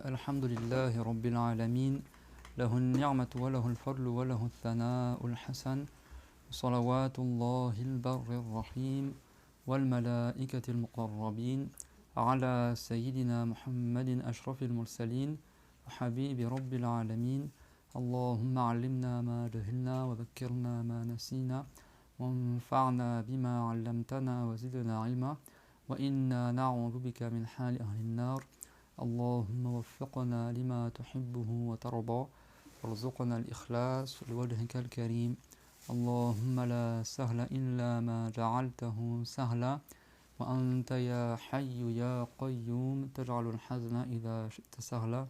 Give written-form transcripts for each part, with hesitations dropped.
الحمد لله رب العالمين له النعمة وله الفضل وله الثناء الحسن صلوات الله البر الرحيم والملائكة المقربين على سيدنا محمد أشرف المرسلين وحبيب رب العالمين اللهم علمنا ما جهلنا وذكرنا ما نسينا وانفعنا بما علمتنا وزدنا علما وإنا نعوذ بك من حال أهل النار اللهم وفقنا لما تحبه وترضى وارزقنا الإخلاص لوجهك الكريم اللهم لا سهل إلا ما جعلته سهلا وأنت يا حي يا قيوم تجعل الحزن إذا شئت سهلا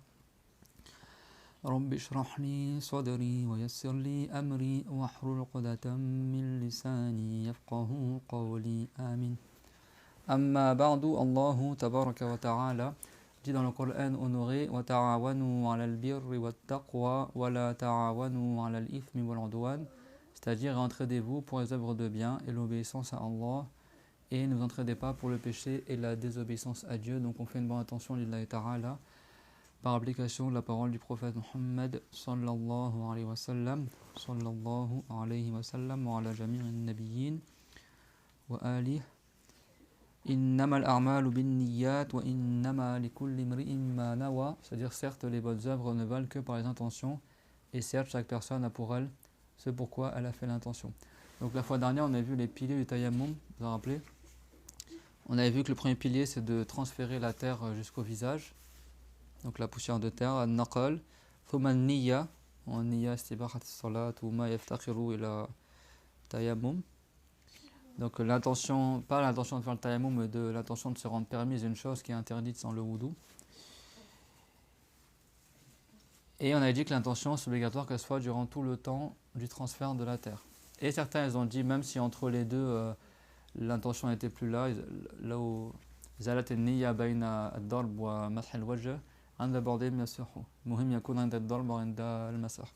رب اشرح لي صدري ويسر لي أمري واحلل عقدة من لساني يفقه قولي آمين أما بعد الله تبارك وتعالى dit dans le Coran honoré وَتَعَاوَنُوا عَلَى الْبِرِّ وَالتَّقْوَى وَلَا تَعَاوَنُوا عَلَى الْإِثْمِ وَالْعُدْوَانِ, c'est-à-dire entraidez-vous pour les œuvres de bien et l'obéissance à Allah, et ne vous entraidez pas pour le péché et la désobéissance à Dieu. Donc on fait une bonne attention lillahi ta'ala par application de la parole du prophète Muhammad sallallahu alayhi wa sallam wa ala jami'in nabiyyin wa alihi. إنما الأعمال بالنيات وإنما لكل امرئ ما نوى, c'est-à-dire certes les bonnes œuvres ne valent que par les intentions, et certes chaque personne a pour elle ce pourquoi elle a fait l'intention. Donc la fois dernière on a vu les piliers du tayammum, vous vous rappelez? On avait vu que le premier pilier c'est de transférer la terre jusqu'au visage, donc la poussière de terre, al-naqal, thumma al-niyya, al-niyya istibahat as-salat wa ma yaftakhiru ila tayammum. Donc l'intention, pas l'intention de faire le tayammum, mais de l'intention de se rendre permise une chose qui est interdite sans le wudu. Et on a dit que l'intention c'est obligatoire qu'elle soit durant tout le temps du transfert de la terre. Et certains ils ont dit même si entre les deux l'intention n'était plus là où zalat an-niyya bayna ad-darb wa math al-wajh عند بعض من السحور مهم يكون عند الضرب وعند المسح.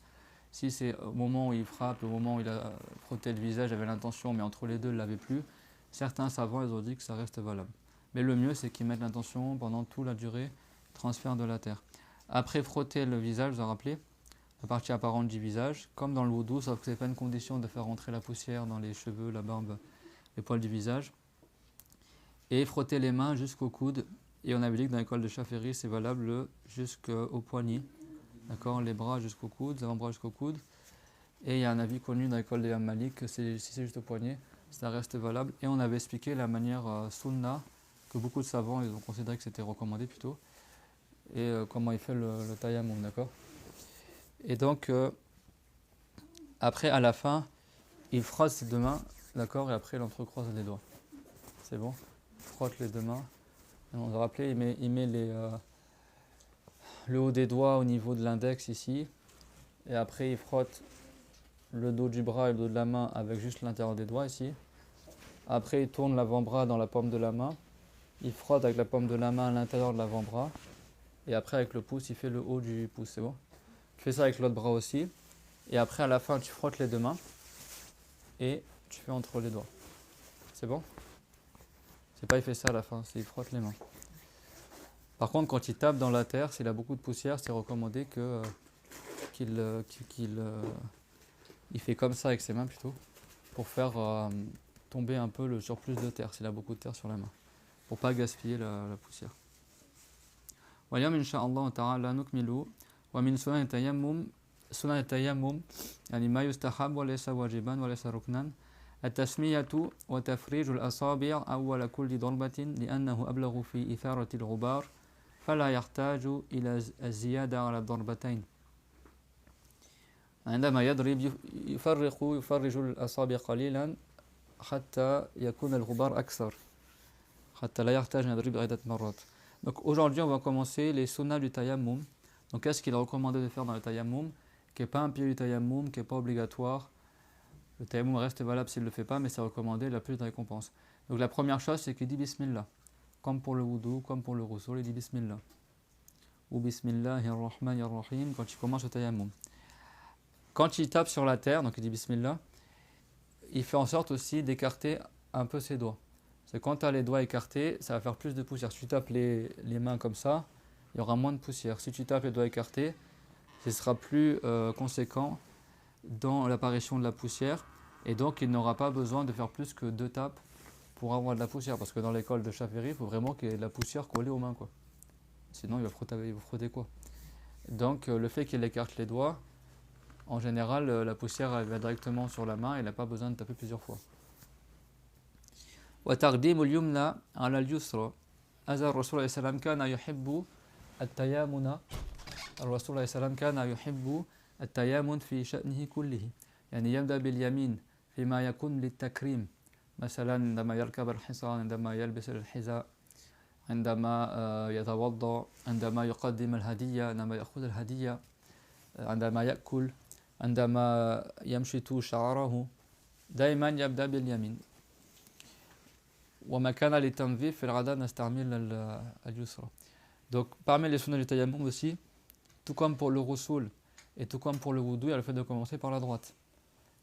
Si c'est au moment où il frappe, au moment où il a frotté le visage, il avait l'intention, mais entre les deux, il ne l'avait plus, certains savants ils ont dit que ça reste valable. Mais le mieux, c'est qu'ils mettent l'intention pendant toute la durée transfert de la terre. Après frotter le visage, vous vous rappelez, la partie apparente du visage, comme dans le wudu, sauf que ce n'est pas une condition de faire rentrer la poussière dans les cheveux, la barbe, les poils du visage. Et frotter les mains jusqu'au coude. Et on avait dit que dans l'école de Chaféry, c'est valable jusqu'au poignet. D'accord, les bras jusqu'au coude, les avant-bras jusqu'au coude. Et il y a un avis connu dans l'école des Malik que si c'est juste au poignet, ça reste valable. Et on avait expliqué la manière sunna, que beaucoup de savants ils ont considéré que c'était recommandé plutôt, et comment il fait le tayammum, d'accord. Et donc, après, à la fin, il frotte ses deux mains, d'accord, et après il entrecroise les doigts. C'est bon? Il frotte les deux mains. Et on va rappeler, il met le haut des doigts au niveau de l'index ici, et après il frotte le dos du bras et le dos de la main avec juste l'intérieur des doigts ici. Après il tourne l'avant-bras dans la paume de la main, il frotte avec la paume de la main à l'intérieur de l'avant-bras, et après avec le pouce il fait le haut du pouce, c'est bon. Tu fais ça avec l'autre bras aussi, et après à la fin tu frottes les deux mains et tu fais entre les doigts, c'est bon. C'est pas il fait ça à la fin, c'est il frotte les mains. Par contre, quand il tape dans la terre, s'il a beaucoup de poussière, c'est recommandé qu'il fait comme ça avec ses mains plutôt, pour faire tomber un peu le surplus de terre, s'il a beaucoup de terre sur la main, pour pas gaspiller la poussière. واليوم إن شاء الله تعالى نكمل ومن سنن التيمم يعني ما يستحب وليس واجبا وليس ركنا التسمية وتفريج الأصابع أول كل ضربة لأنه أبلغ في إثارة الغبار فلا يحتاج إلى الزيادة على الضربتين. عندما يضرب يفرج الأصابع قليلا حتى يكون الغبار أكثر حتى لا يحتاج أن يضرب عدة مرات. Donc aujourd'hui on va commencer les sunnas du tayammum. Donc qu'est-ce qu'il est recommandé de faire dans le tayammum, qui n'est pas un pilier du tayammum, qui n'est pas obligatoire. Le tayammum reste valable s'il ne le fait pas, mais c'est recommandé, il a plus de récompense. Donc la première chose c'est qu'il dit Bismillah. Comme pour le wudu, comme pour le ghusl, il dit Bismillah. Ou Bismillahirrahmanirrahim quand il commence le tayammum. Quand il tape sur la terre, donc il dit Bismillah, il fait en sorte aussi d'écarter un peu ses doigts. C'est quand tu as les doigts écartés, ça va faire plus de poussière. Si tu tapes les mains comme ça, il y aura moins de poussière. Si tu tapes les doigts écartés, ce sera plus conséquent dans l'apparition de la poussière, et donc il n'aura pas besoin de faire plus que 2 tapes pour avoir de la poussière, parce que dans l'école de Chaféry, il faut vraiment qu'il y ait de la poussière collée aux mains, quoi. Sinon il va frotter quoi. Donc le fait qu'il écarte les doigts, en général la poussière elle va directement sur la main et il n'a pas besoin de taper plusieurs fois. وتقديم اليمنى على اليسرى هذا الرسول عليه السلام كان يحب التيامن الرسول عليه السلام كان يحب التيامن في شأنه كله يعني يبدأ باليمين فيما يكون للتكريم مثلا عندما يركب الحصان عندما يلبس الحذاء عندما يتوضأ عندما يقدم الهدية عندما يأخذ الهدية عندما يأكل عندما يمشط شعره دائما يبدأ باليمين وما كان للتنظيف في العادة نستعمل اليسرى. Donc parmi les sunnas du tayammum aussi, tout comme pour le ghusl et tout comme pour le wudu, il y a le fait de commencer par la droite.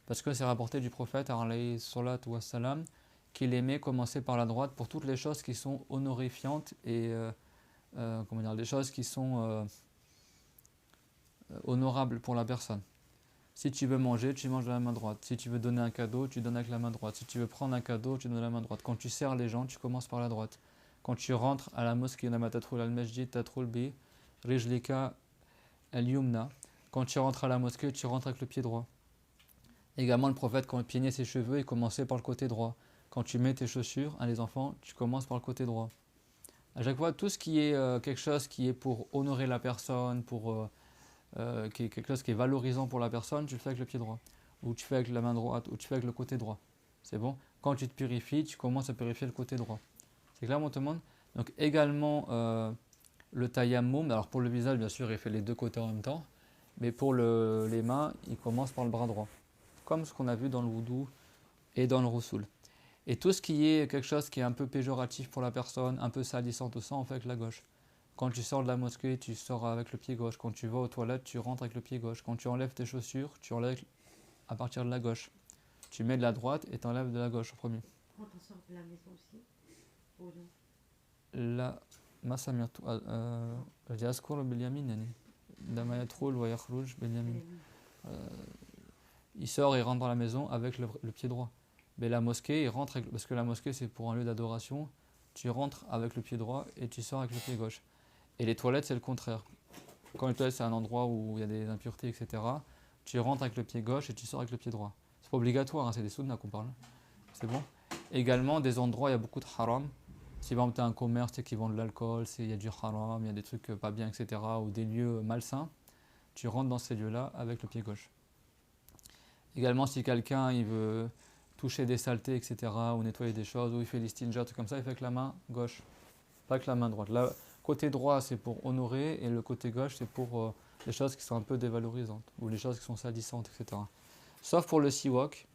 Parce que c'est rapporté du prophète alayhi salatu wassalam qu'il aimait commencer par la droite pour toutes les choses qui sont honorifiantes et comment dire, les choses qui sont honorables pour la personne. Si tu veux manger, tu manges de la main droite. Si tu veux donner un cadeau, tu donnes avec la main droite. Si tu veux prendre un cadeau, tu donnes de la main droite. Quand tu sers les gens, tu commences par la droite. Quand tu rentres à la mosquée, quand tu rentres à la mosquée, tu rentres avec le pied droit. Également, le prophète, quand il peignait ses cheveux, il commençait par le côté droit. Quand tu mets tes chaussures, les enfants, tu commences par le côté droit. À chaque fois, tout ce qui est quelque chose qui est pour honorer la personne, pour qui est quelque chose qui est valorisant pour la personne, tu le fais avec le pied droit, ou tu fais avec la main droite, ou tu fais avec le côté droit. C'est bon. Quand tu te purifies, tu commences à purifier le côté droit. C'est clair, mon tout le monde? Donc également le tayammum, alors pour le visage, bien sûr, il fait les deux côtés en même temps, mais pour les mains, il commence par le bras droit, comme ce qu'on a vu dans le wudu et dans le ghusl. Et tout ce qui est quelque chose qui est un peu péjoratif pour la personne, un peu salissant, tout ça, on fait avec la gauche. Quand tu sors de la mosquée, tu sors avec le pied gauche. Quand tu vas aux toilettes, tu rentres avec le pied gauche. Quand tu enlèves tes chaussures, tu enlèves à partir de la gauche. Tu mets de la droite et tu enlèves de la gauche au premier. Quand on sort de la maison aussi, لا ما سمعت أذكر باليمين يعني عندما يدخل ويخرج باليمين. Il sort et rentre dans la maison avec le pied droit. Mais la mosquée, il rentre avec, parce que la mosquée c'est pour un lieu d'adoration, tu rentres avec le pied droit et tu sors avec le pied gauche. Et les toilettes c'est le contraire. Quand les toilettes c'est un endroit où il y a des impuretés, etc., tu rentres avec le pied gauche et tu sors avec le pied droit. C'est pas obligatoire, hein, c'est des sunnas qu'on parle. C'est bon. Également des endroits où il y a beaucoup de haram. Si par exemple tu as un commerce qui vend de l'alcool, il y a du haram, il y a des trucs pas bien, etc., ou des lieux malsains, tu rentres dans ces lieux-là avec le pied gauche. Également si quelqu'un il veut toucher des saletés, etc., ou nettoyer des choses, ou il fait des stinjas, tout comme ça, il fait avec la main gauche, pas avec la main droite. Le côté droit c'est pour honorer et le côté gauche c'est pour les choses qui sont un peu dévalorisantes, ou les choses qui sont salissantes, etc. Sauf pour le siwak,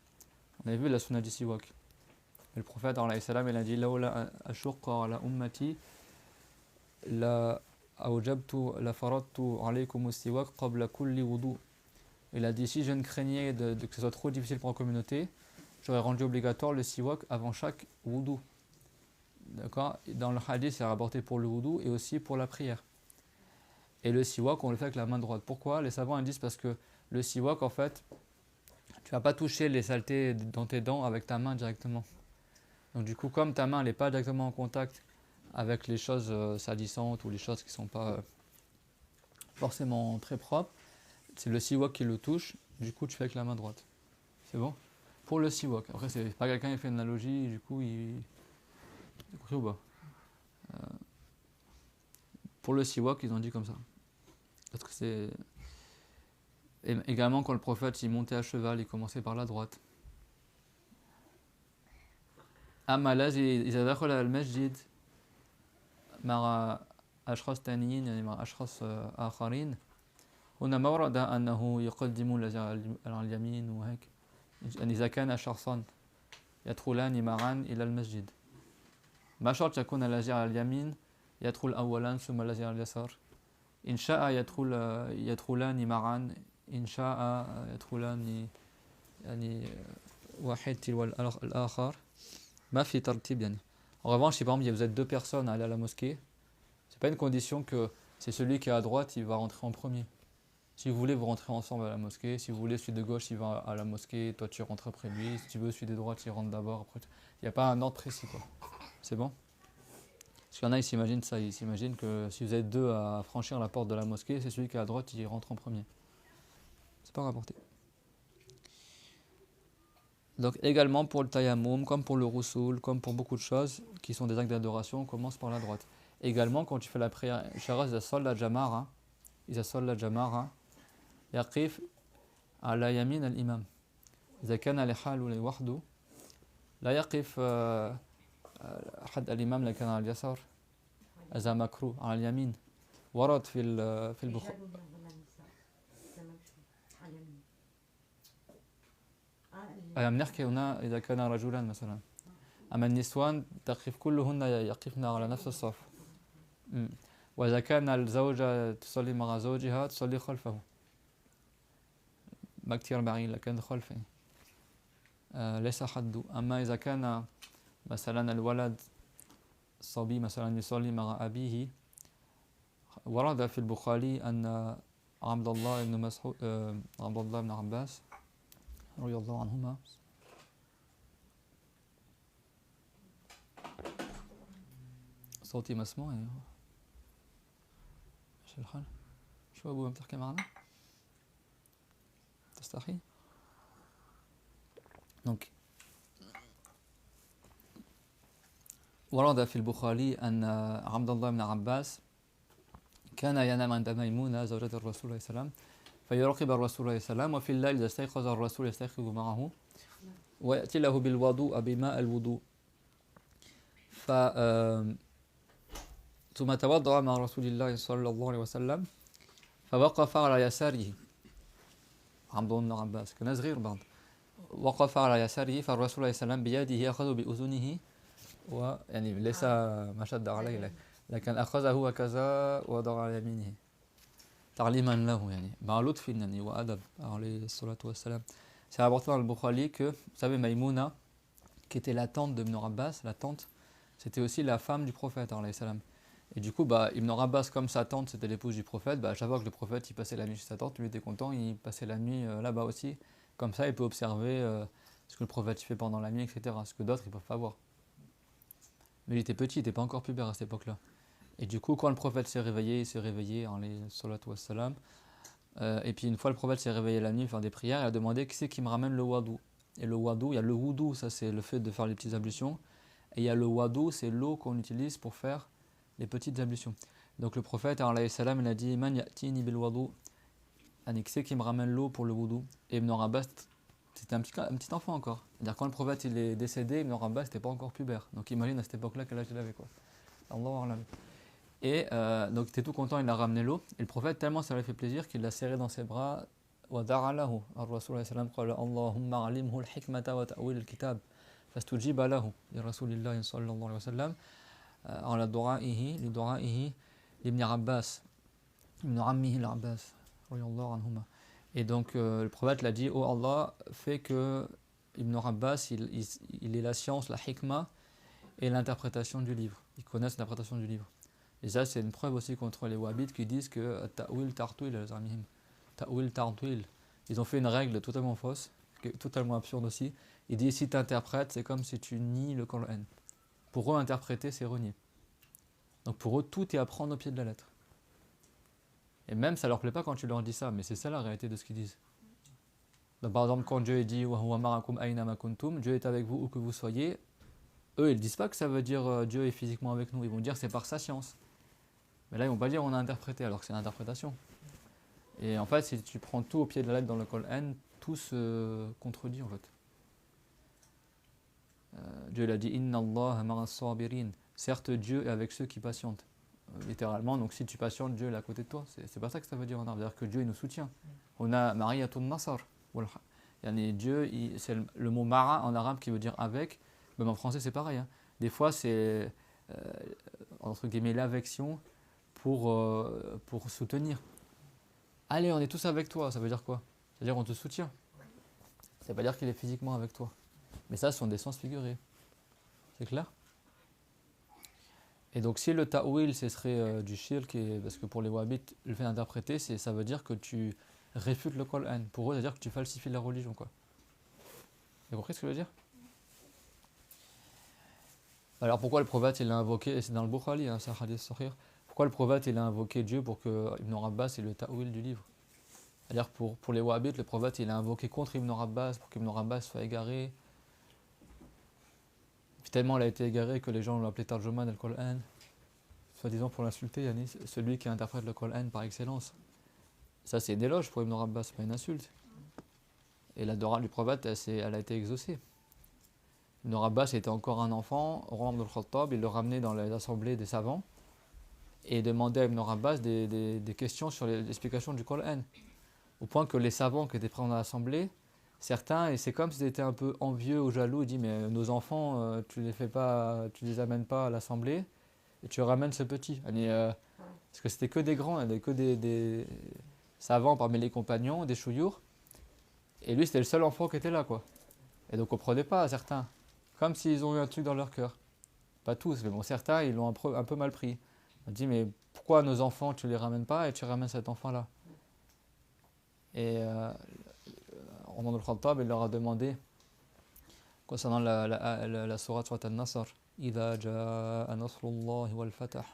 on avait vu la sunna du siwak. Le prophète alayhi salam, il a dit laula ashqa ala ummati la awjabtu la faradtu alaykum as-siwak qabla kulli wudu. Il a dit si je ne craignais que ce soit trop difficile pour la communauté, j'aurais rendu obligatoire le siwak avant chaque wudu. D'accord? Dans le hadith, c'est rapporté pour le wudu et aussi pour la prière. Et le siwak, on le fait avec la main droite. Pourquoi? Les savants disent parce que le siwak, en fait, tu ne vas pas toucher les saletés dans tes dents avec ta main directement. Donc du coup, comme ta main n'est pas directement en contact avec les choses salissantes ou les choses qui ne sont pas forcément très propres, c'est le siwak qui le touche, du coup tu fais avec la main droite. C'est bon? Pour le siwak. Après, c'est pas quelqu'un qui fait une analogie, du coup il... Pour le siwak, ils ont dit comme ça. Parce que c'est... Et également quand le prophète il montait à cheval, il commençait par la droite. أما الذي إذا دخل المسجد مع أشخاص تانيين يعني مع أشخاص آخرين هنا ما ورد أنه يقدم الذي على اليمين وهيك يعني إذا كان شخصان يدخلان معا إلى المسجد ما شرط يكون الذي على اليمين يدخل أولا ثم الذي على اليسار إن شاء يدخلان معا إن شاء يدخلان يعني واحد تلو الآخر. En revanche, si par exemple vous êtes deux personnes à aller à la mosquée, c'est pas une condition que c'est celui qui est à droite, il va rentrer en premier. Si vous voulez, vous rentrez ensemble à la mosquée. Si vous voulez, celui de gauche, il va à la mosquée, toi tu rentres après lui. Si tu veux, celui de droite, il rentre d'abord. Après, il n'y a pas un ordre précis, quoi. C'est bon? Parce qu'il y en a, ils s'imaginent ça. Ils s'imaginent que si vous êtes deux à franchir la porte de la mosquée, c'est celui qui est à droite, il rentre en premier. C'est pas rapporté. Donc également pour le tayammum, comme pour le roussoul, comme pour beaucoup de choses qui sont des actes d'adoration, on commence par la droite. Également quand tu fais la prière, إذا صلى جماعة إذا صلى جماعة يقف على يمين الإمام إذا كان لحاله لوحده لا يقف أحد الإمام لكن على اليسار هذا مكروه على اليمين ورد في البخاري أيام نحكي هنا إذا كان رجلا مثلا أما النسوان تقف كلهن يقفن على نفس الصف وإذا كان الزوجة تصلي مع زوجها تصلي خلفه ما كتير بعيد لكن خلفه ليس حد. أما إذا كان مثلا الولد الصبي مثلا يصلي مع أبيه ورد في البخاري أن عبد الله بن عباس رضي الله عنهما صوتي مسموع يعني ايش الحال؟ شو ابوي بتحكي معنا؟ تستحي؟ دونك ورد في البخاري أن عبد الله بن عباس كان ينام عند ميمونة زوجة الرسول صلى الله عليه وسلم فيراقب الرسول صلى الله عليه وسلم وفي الليل إذا استيقظ الرسول يستيقظ معه ويأتي له بالوضوء بماء الوضوء ثم توضأ مع رسول الله صلى الله عليه وسلم فوقف على يساره عبد الله بن عباس كان صغير بعض وقف على يساره فالرسول عليه السلام بيده يأخذ بأذنه ويعني ليس ما شد عليه لكن أخذه وكذا وضع على يمينه تعليما له يعني مع لطف يعني وأدب عليه الصلاة والسلام. C'est rapporté dans le Bukhari que, vous savez, Maïmouna, qui était la tante de Ibn Abbas, la tante, c'était aussi la femme du prophète, alayhi salam. Et du coup, Ibn Abbas, comme sa tante, c'était l'épouse du prophète, à chaque fois que le prophète il passait la nuit chez sa tante, lui était content, il passait la nuit là-bas aussi. Comme ça, il peut observer ce que le prophète fait pendant la nuit, etc. Ce que d'autres, ils ne peuvent pas voir. Mais il était petit, il n'était pas encore pubère à cette époque-là. Et du coup, quand le prophète s'est réveillé, il s'est réveillé, alayhi salatu wassalam. Et puis une fois le prophète s'est réveillé la nuit faire des prières, il a demandé qui c'est qui me ramène le wadou. Et le wadou, il y a le wudu, ça c'est le fait de faire les petites ablutions. Et il y a le wadou, c'est l'eau qu'on utilise pour faire les petites ablutions. Donc le prophète, alayhi salam, il a dit Man ya'tini bil wadou. Qui c'est qui me ramène l'eau pour le wudu. Et Ibn Abbas, c'était un petit enfant encore. C'est-à-dire quand le prophète il est décédé, Ibn Abbas n'était pas encore pubère. Donc imagine à cette époque-là quel âge il avait quoi. Allahu a'lam. Et donc il était tout content, il a ramené l'eau. Et le prophète, tellement ça lui a fait plaisir qu'il l'a serré dans ses bras. ودعا له الرسول صلى الله عليه وسلم قال اللهم علمه الحكمة وتأويل الكتاب فاستجيب له لرسول الله صلى الله عليه وسلم على لدعائه لابن عباس ابن عمه العباس رضي الله عنهما. Et donc le prophète l'a dit, oh Allah, fais que Ibn Abbas il ait la science, la hikmah et l'interprétation du livre. Il connaisse l'interprétation du livre. Et ça, c'est une preuve aussi contre les wahhabites qui disent que ta'wil tartwil al-zamihim. Ta'wil tartwil. Ils ont fait une règle totalement fausse, totalement absurde aussi. Ils disent si tu interprètes, c'est comme si tu nies le Coran. Pour eux, interpréter, c'est renier. Donc pour eux, tout est à prendre au pied de la lettre. Et même, ça leur plaît pas quand tu leur dis ça, mais c'est ça la réalité de ce qu'ils disent. Donc, par exemple, quand Dieu dit wa huwa ma'akum ayna ma kuntum, Dieu est avec vous où que vous soyez, eux, ils disent pas que ça veut dire Dieu est physiquement avec nous. Ils vont dire c'est par sa science. Mais là, ils vont pas dire on a interprété, alors que c'est une interprétation. Et en fait, si tu prends tout au pied de la lettre dans le Coran, tout se contredit en fait. Dieu l'a dit Inna Allah ma'as sabirin. Certes, Dieu est avec ceux qui patientent. Littéralement, donc si tu patientes, Dieu est à côté de toi. C'est pas ça que ça veut dire en arabe. C'est-à-dire que Dieu il nous soutient. On a Mariatun Nasar. Dieu, c'est le mot mara en arabe qui veut dire avec. Même en français, c'est pareil. Hein. Des fois, c'est entre guillemets l'avection pour soutenir. Allez, on est tous avec toi. Ça veut dire quoi? C'est-à-dire on te soutient. Ça veut pas dire qu'il est physiquement avec toi. Mais ça, ce sont des sens figurés. C'est clair? Et donc si le ta'wil ce serait du shirk, parce que pour les wahhabites, le fait d'interpréter, ça veut dire que tu réfutes le Coran. Pour eux, ça veut dire que tu falsifies la religion, quoi. Vous avez compris ce que je veux dire? Alors pourquoi le prophète il a invoqué, et c'est dans le Bukhari, hein, c'est un hadith sahih, pourquoi le prophète il a invoqué Dieu pour que Ibn Abbas ait le ta'wil du livre? C'est-à-dire pour les wahhabites, le prophète il a invoqué contre Ibn Abbas pour qu'Ibn Abbas soit égaré. Puis tellement il a été égaré que les gens l'ont appelé Tarjuman al-Qur'an, soi-disant pour l'insulter, yani celui qui interprète le Coran par excellence. Ça c'est une éloge pour Ibn Abbas, pas une insulte. Et la dora du prophète, elle a été exaucée. Ibn Abbas était encore un enfant, Omar ibn al-Khattab, il le ramenait dans les assemblées des savants et demandait à Ibn Abbas des questions sur l'explication du Coran. Au point que les savants qui étaient présents dans l'assemblée, certains, et c'est comme s'ils étaient un peu envieux ou jaloux, ils disent mais nos enfants, tu les amènes pas à l'assemblée et tu ramènes ce petit. Parce que c'était que des grands, il n'y avait que des savants parmi les compagnons, des chouyours. Et lui, c'était le seul enfant qui était là, quoi. Et donc, on ne comprenait pas, certains. Comme s'ils ont eu un truc dans leur cœur. Pas tous, mais bon, certains, ils l'ont un peu mal pris. On dit, mais pourquoi nos enfants, tu les ramènes pas et tu ramènes cet enfant-là? Et Omar ibn al-Khattab, il leur a demandé, concernant la sourate An-Nasr, إِذَا جَاءَ نَصْرُ اللَّهِ وَالْفَتْحُ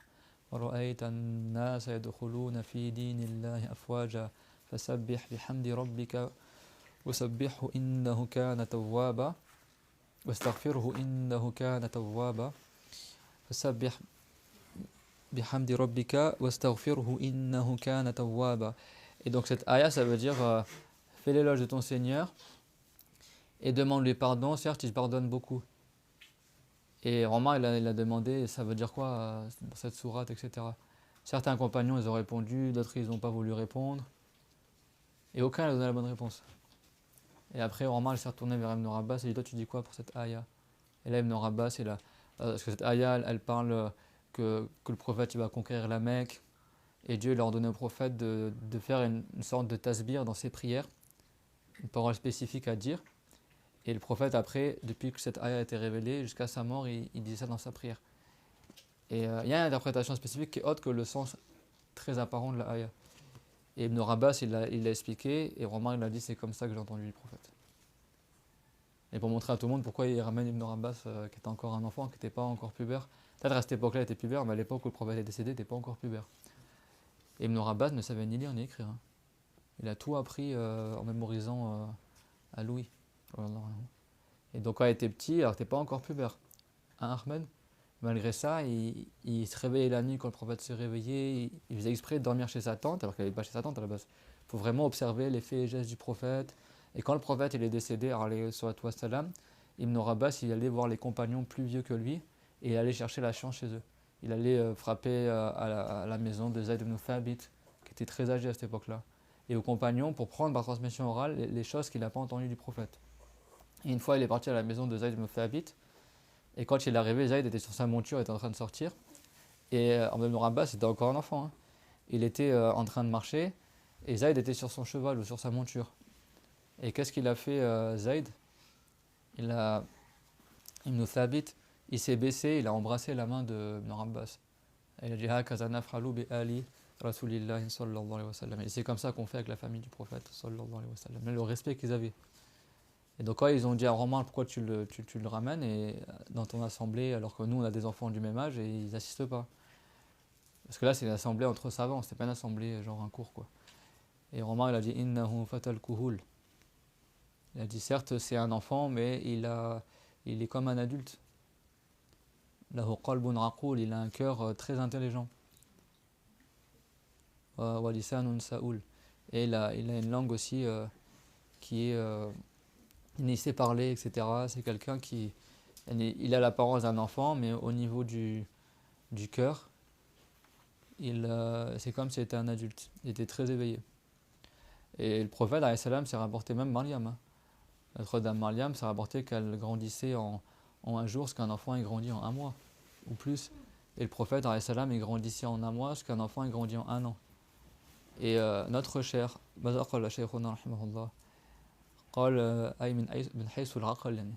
وَرَأَيْتَ النَّاسَ يَدْخُلُونَ فِي دِينِ اللَّهِ أَفْوَاجًا فَسَبِّحْ بِحَمْدِ رَبِّكَ وَسَبِّحْهُ إِنَّهُ كَانَ تَوَّابًا وَاسْتَغْفِرْهُ إِنَّهُ كَانَ تَوَّابًا فَسَبِّحْ بِحَمْدِ رَبِّكَ وَاسْتَغْفِرْهُ إِنَّهُ كَانَ تَوَّابًا. Et donc cette ayah, ça veut dire fais l'éloge de ton Seigneur et demande-lui pardon, certes il pardonne beaucoup. Et Omar il a demandé ça veut dire quoi dans cette sourate, etc. Certains compagnons ils ont répondu, d'autres ils n'ont pas voulu répondre et aucun n'a donné la bonne réponse. Et après Omar il s'est retourné vers Ibn Abbas et il dit toi tu dis quoi pour cette ayah? Et là Ibn Abbas parce que cette ayah elle parle que le prophète il va conquérir la Mecque et Dieu il a ordonné au prophète de faire une sorte de tasbir dans ses prières, une parole spécifique à dire. Et le prophète après, depuis que cette ayah a été révélée, jusqu'à sa mort, il disait ça dans sa prière. Et il y a une interprétation spécifique qui est autre que le sens très apparent de la ayah. Et Ibn Abbas, il l'a expliqué, et Omar, il a dit c'est comme ça que j'ai entendu le prophète. Et pour montrer à tout le monde pourquoi il ramène Ibn Abbas, qui était encore un enfant, qui n'était pas encore pubère. Peut-être à cette époque-là, il était pubère, mais à l'époque où le prophète est décédé, il n'était pas encore pubère. Et Ibn Abbas ne savait ni lire ni écrire. Hein. Il a tout appris en mémorisant à Louis. Et donc quand il était petit, alors t'es pas encore pubère. Hein, Ahmed? Malgré ça, il se réveillait la nuit quand le prophète se réveillait, il faisait exprès de dormir chez sa tante, alors qu'il n'allait pas chez sa tante à la base. Il faut vraiment observer les faits et gestes du prophète. Et quand le prophète il est décédé, Ibn Abbas il allait voir les compagnons plus vieux que lui et il allait chercher la chance chez eux. Il allait frapper à la maison de Zayd ibn Thabit, qui était très âgé à cette époque-là, et aux compagnons pour prendre par transmission orale les choses qu'il n'a pas entendues du prophète. Et une fois, il est parti à la maison de Zayd ibn Thabit. Et quand il est arrivé, Zayd était sur sa monture, il était en train de sortir. Et Ibn Abbas était encore un enfant. Hein. Il était en train de marcher. Et Zayd était sur son cheval ou sur sa monture. Et qu'est-ce qu'il a fait, Zayd? Ibn Thabit, il s'est baissé, il a embrassé la main de Ibn Abbas. Et il a dit Hakaza naf'alu bi ali Rasulillahi sallallahu alayhi wa sallam. Et c'est comme ça qu'on fait avec la famille du prophète sallallahu alayhi wa sallam. Mais le respect qu'ils avaient. Et donc quand ils ont dit à Omar pourquoi tu le ramènes dans ton assemblée alors que nous on a des enfants du même âge et ils n'assistent pas. Parce que là c'est une assemblée entre savants, c'était pas une assemblée genre un cours quoi. Et Omar il a dit innahu fatal kuhul. Il a dit certes c'est un enfant mais il est comme un adulte. Lahu qalbun aqul, il a un cœur très intelligent. Wa lisanun saoul. Et il a une langue aussi qui est il sait parler, etc. C'est quelqu'un il a l'apparence d'un enfant, mais au niveau du cœur, c'est comme si c'était un adulte. Il était très éveillé. Et le prophète, alayhi salam, s'est rapporté même Mariam. Hein. Notre dame Mariam s'est rapporté qu'elle grandissait en un jour, ce qu'un enfant il grandit en un mois, ou plus. Et le prophète, alayhi salam, il grandissait en un mois, ce qu'un enfant il grandit en un an. Et notre cher, Bazaqal Shaykhuna rahimahullah, قال أي من حيث العقل يعني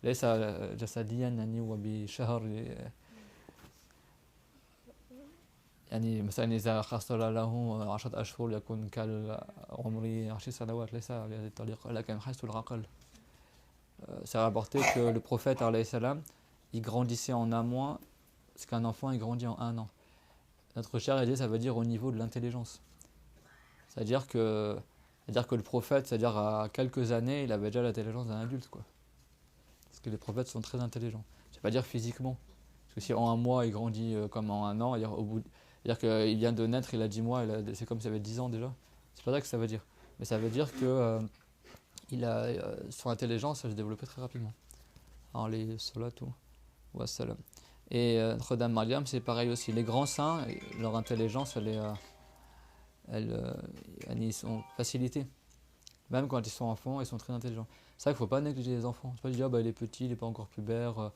ليس جسديا يعني وبشهر يعني مثلا إذا خسر له 10 أشهر يكون كالعمر 10 سنوات ليس بهذه الطريقة لكن حيث العقل. C'est rapporté que le prophète alayhi salam, il grandissait en un mois ce qu'un enfant il grandit en un an. Notre cher dit ça veut dire au niveau de l'intelligence. C'est-à-dire que le prophète, c'est-à-dire à quelques années, il avait déjà l'intelligence d'un adulte, quoi. Parce que les prophètes sont très intelligents. Je ne vais pas dire physiquement. Parce que si en un mois il grandit comme en un an, c'est-à-dire qu'il vient de naître, il a 10 mois, c'est comme s'il avait 10 ans déjà. C'est pas ça que ça veut dire. Mais ça veut dire que son intelligence elle se développait très rapidement. Alors les salatu wa salam. Et Notre-Dame Mariam, c'est pareil aussi. Les grands saints, leur intelligence, ils sont facilités. Même quand ils sont enfants, ils sont très intelligents. C'est vrai qu'il ne faut pas négliger les enfants. C'est pas dire il est petit, il n'est pas encore pubère,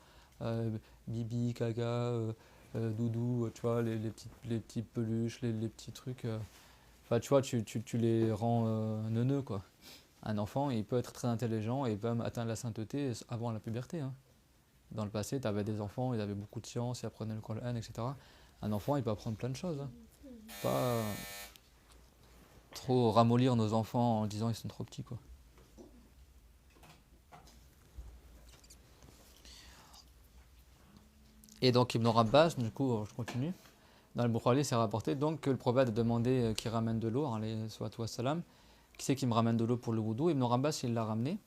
bibi, caca, doudou, tu vois, les petites peluches, les petits trucs. Enfin, tu vois, tu les rends neuneux, quoi. Un enfant, il peut être très intelligent et il peut même atteindre la sainteté avant la puberté. Hein. Dans le passé, tu avais des enfants, ils avaient beaucoup de science, ils apprenaient le Coran, etc. Un enfant, il peut apprendre plein de choses. Hein. Pas trop ramollir nos enfants en disant qu'ils sont trop petits, quoi. Et donc Ibn Abbas, du coup, je continue. Dans le Bukhari, c'est rapporté donc que le prophète a demandé qu'il ramène de l'eau, alayhi salatu wassalam. Qui c'est qui me ramène de l'eau pour le wudu? Ibn Abbas, il l'a ramené.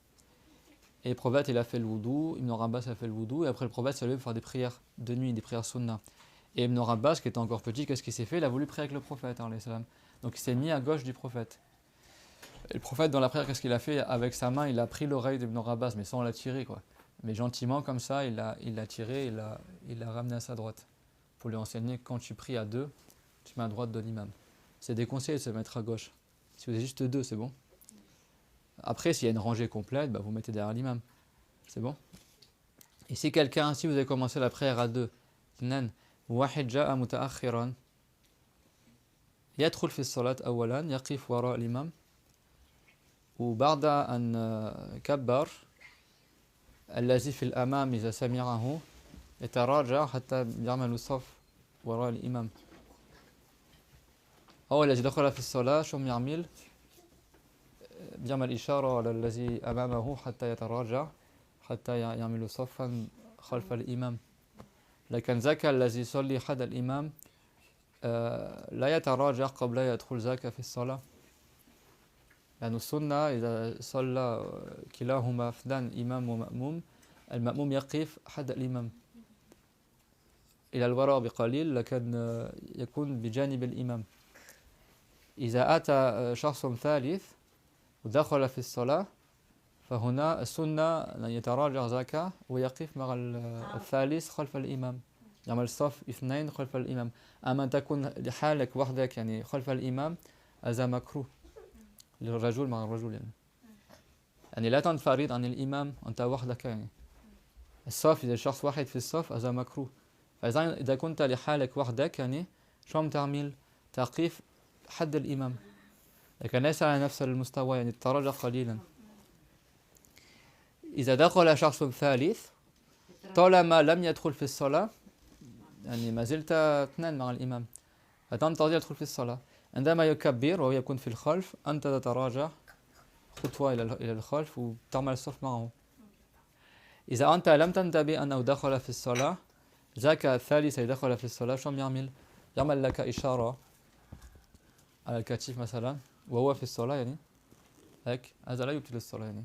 Et le prophète, il a fait le wudu. Ibn Abbas a fait le wudu. Et après, le prophète s'est levé pour faire des prières de nuit, des prières sunnah. Et Ibn Abbas, qui était encore petit, qu'est-ce qu'il s'est fait? Il a voulu prier avec le prophète, alayhi salam. Donc il s'est mis à gauche du prophète. Et le prophète, dans la prière, qu'est-ce qu'il a fait? Avec sa main, il a pris l'oreille d'Ibn Abbas, mais sans la tirer, quoi. Mais gentiment, comme ça, il l'a tiré, il l'a ramené à sa droite. Pour lui enseigner que quand tu pries à deux, tu mets à droite de l'imam. C'est déconseillé de se mettre à gauche. Si vous êtes juste deux, c'est bon. Après, s'il y a une rangée complète, vous mettez derrière l'imam. C'est bon. Et si vous avez commencé la prière à deux, واحد جاء متأخرا يدخل في الصلاة أولا يقف وراء الإمام وبعد أن كبر الذي في الأمام إذا سمعه يتراجع حتى يعمل الصف وراء الإمام أو الذي دخل في الصلاة شو يعمل إشارة على الذي أمامه حتى يتراجع حتى يعمل صفا خلف الإمام لكن ذاك الذي يصلي حد الإمام لا يتراجع قبل يدخل ذاك في الصلاة يعني السنة إذا صلى كلاهما فلان إمام ومأموم المأموم يقف حد الإمام إلى الوراء بقليل لكن يكون بجانب الإمام إذا أتى شخص ثالث ودخل في الصلاة فهنا السنة أن يتراجع ذاك ويقف مع الثالث خلف الإمام يعمل صف اثنين خلف الإمام أما تكون لحالك وحدك يعني خلف الإمام هذا مكروه للرجل مع الرجل يعني لا تنفرد عن الإمام أنت وحدك يعني الصف إذا شخص واحد في الصف هذا مكروه فإذا كنت لحالك وحدك يعني شو تعمل تقف حد الإمام لكن ليس على نفس المستوى يعني تتراجع قليلا إذا دخل شخص ثالث طالما لم يدخل في الصلاة يعني ما زلت اثنان مع الإمام فتنتظر يدخل في الصلاة عندما يكبر وهو يكون في الخلف أنت تتراجع خطوة إلى الخلف وتعمل الصف معه إذا أنت لم تنتبه أنه دخل في الصلاة ذاك الثالث يدخل في الصلاة شو يعمل لك إشارة على الكتف مثلا وهو في الصلاة يعني هيك هذا لا يبطل الصلاة يعني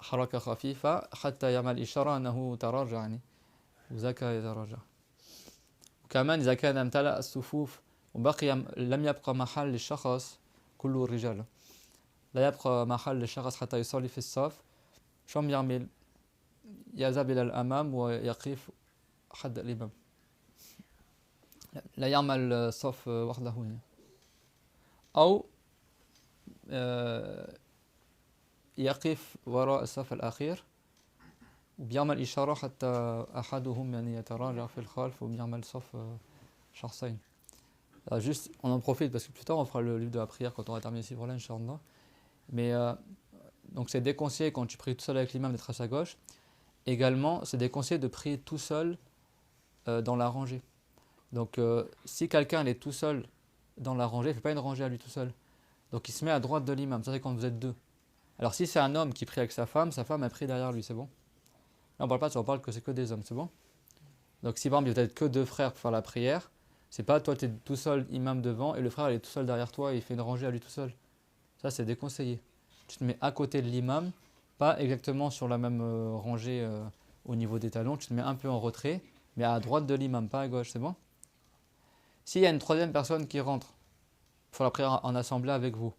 حركة خفيفة حتى يعمل إشارة أنه تراجع يعني وذاك يتراجع وكمان إذا كان امتلأ الصفوف وبقي لم يبقى محل للشخص كله الرجال لا يبقى محل للشخص حتى يصلي في الصف شو يعمل يذهب إلى الأمام ويقف حد الإمام لا يعمل صف وحده يعني. أو يقف وراء الصف الأخير وبيعمل إشارة حتى أحدهم يعني يتراجع في الخلف وبيعمل صف شخصين. Juste, on en profite parce que plus tard on fera le livre de la prière quand on va terminer ce livre-là, Inch'Allah. Mais donc c'est déconseillé quand tu pries tout seul avec l'imam d'être à sa gauche. Également, c'est déconseillé de prier tout seul dans la rangée. Donc si quelqu'un il est tout seul dans la rangée, il ne fait pas une rangée à lui tout seul. Donc il se met à droite de l'imam, ça c'est quand vous êtes deux. Alors si c'est un homme qui prie avec sa femme elle prie derrière lui, c'est bon? Là on parle pas de ça, on parle que c'est que des hommes, c'est bon? Donc si par exemple il y a peut-être que deux frères pour faire la prière, c'est pas toi tu es tout seul imam devant et le frère il est tout seul derrière toi et il fait une rangée à lui tout seul. Ça c'est déconseillé. Tu te mets à côté de l'imam, pas exactement sur la même rangée au niveau des talons, tu te mets un peu en retrait, mais à droite de l'imam, pas à gauche, c'est bon? S'il y a une troisième personne qui rentre pour la prière en assemblée avec vous,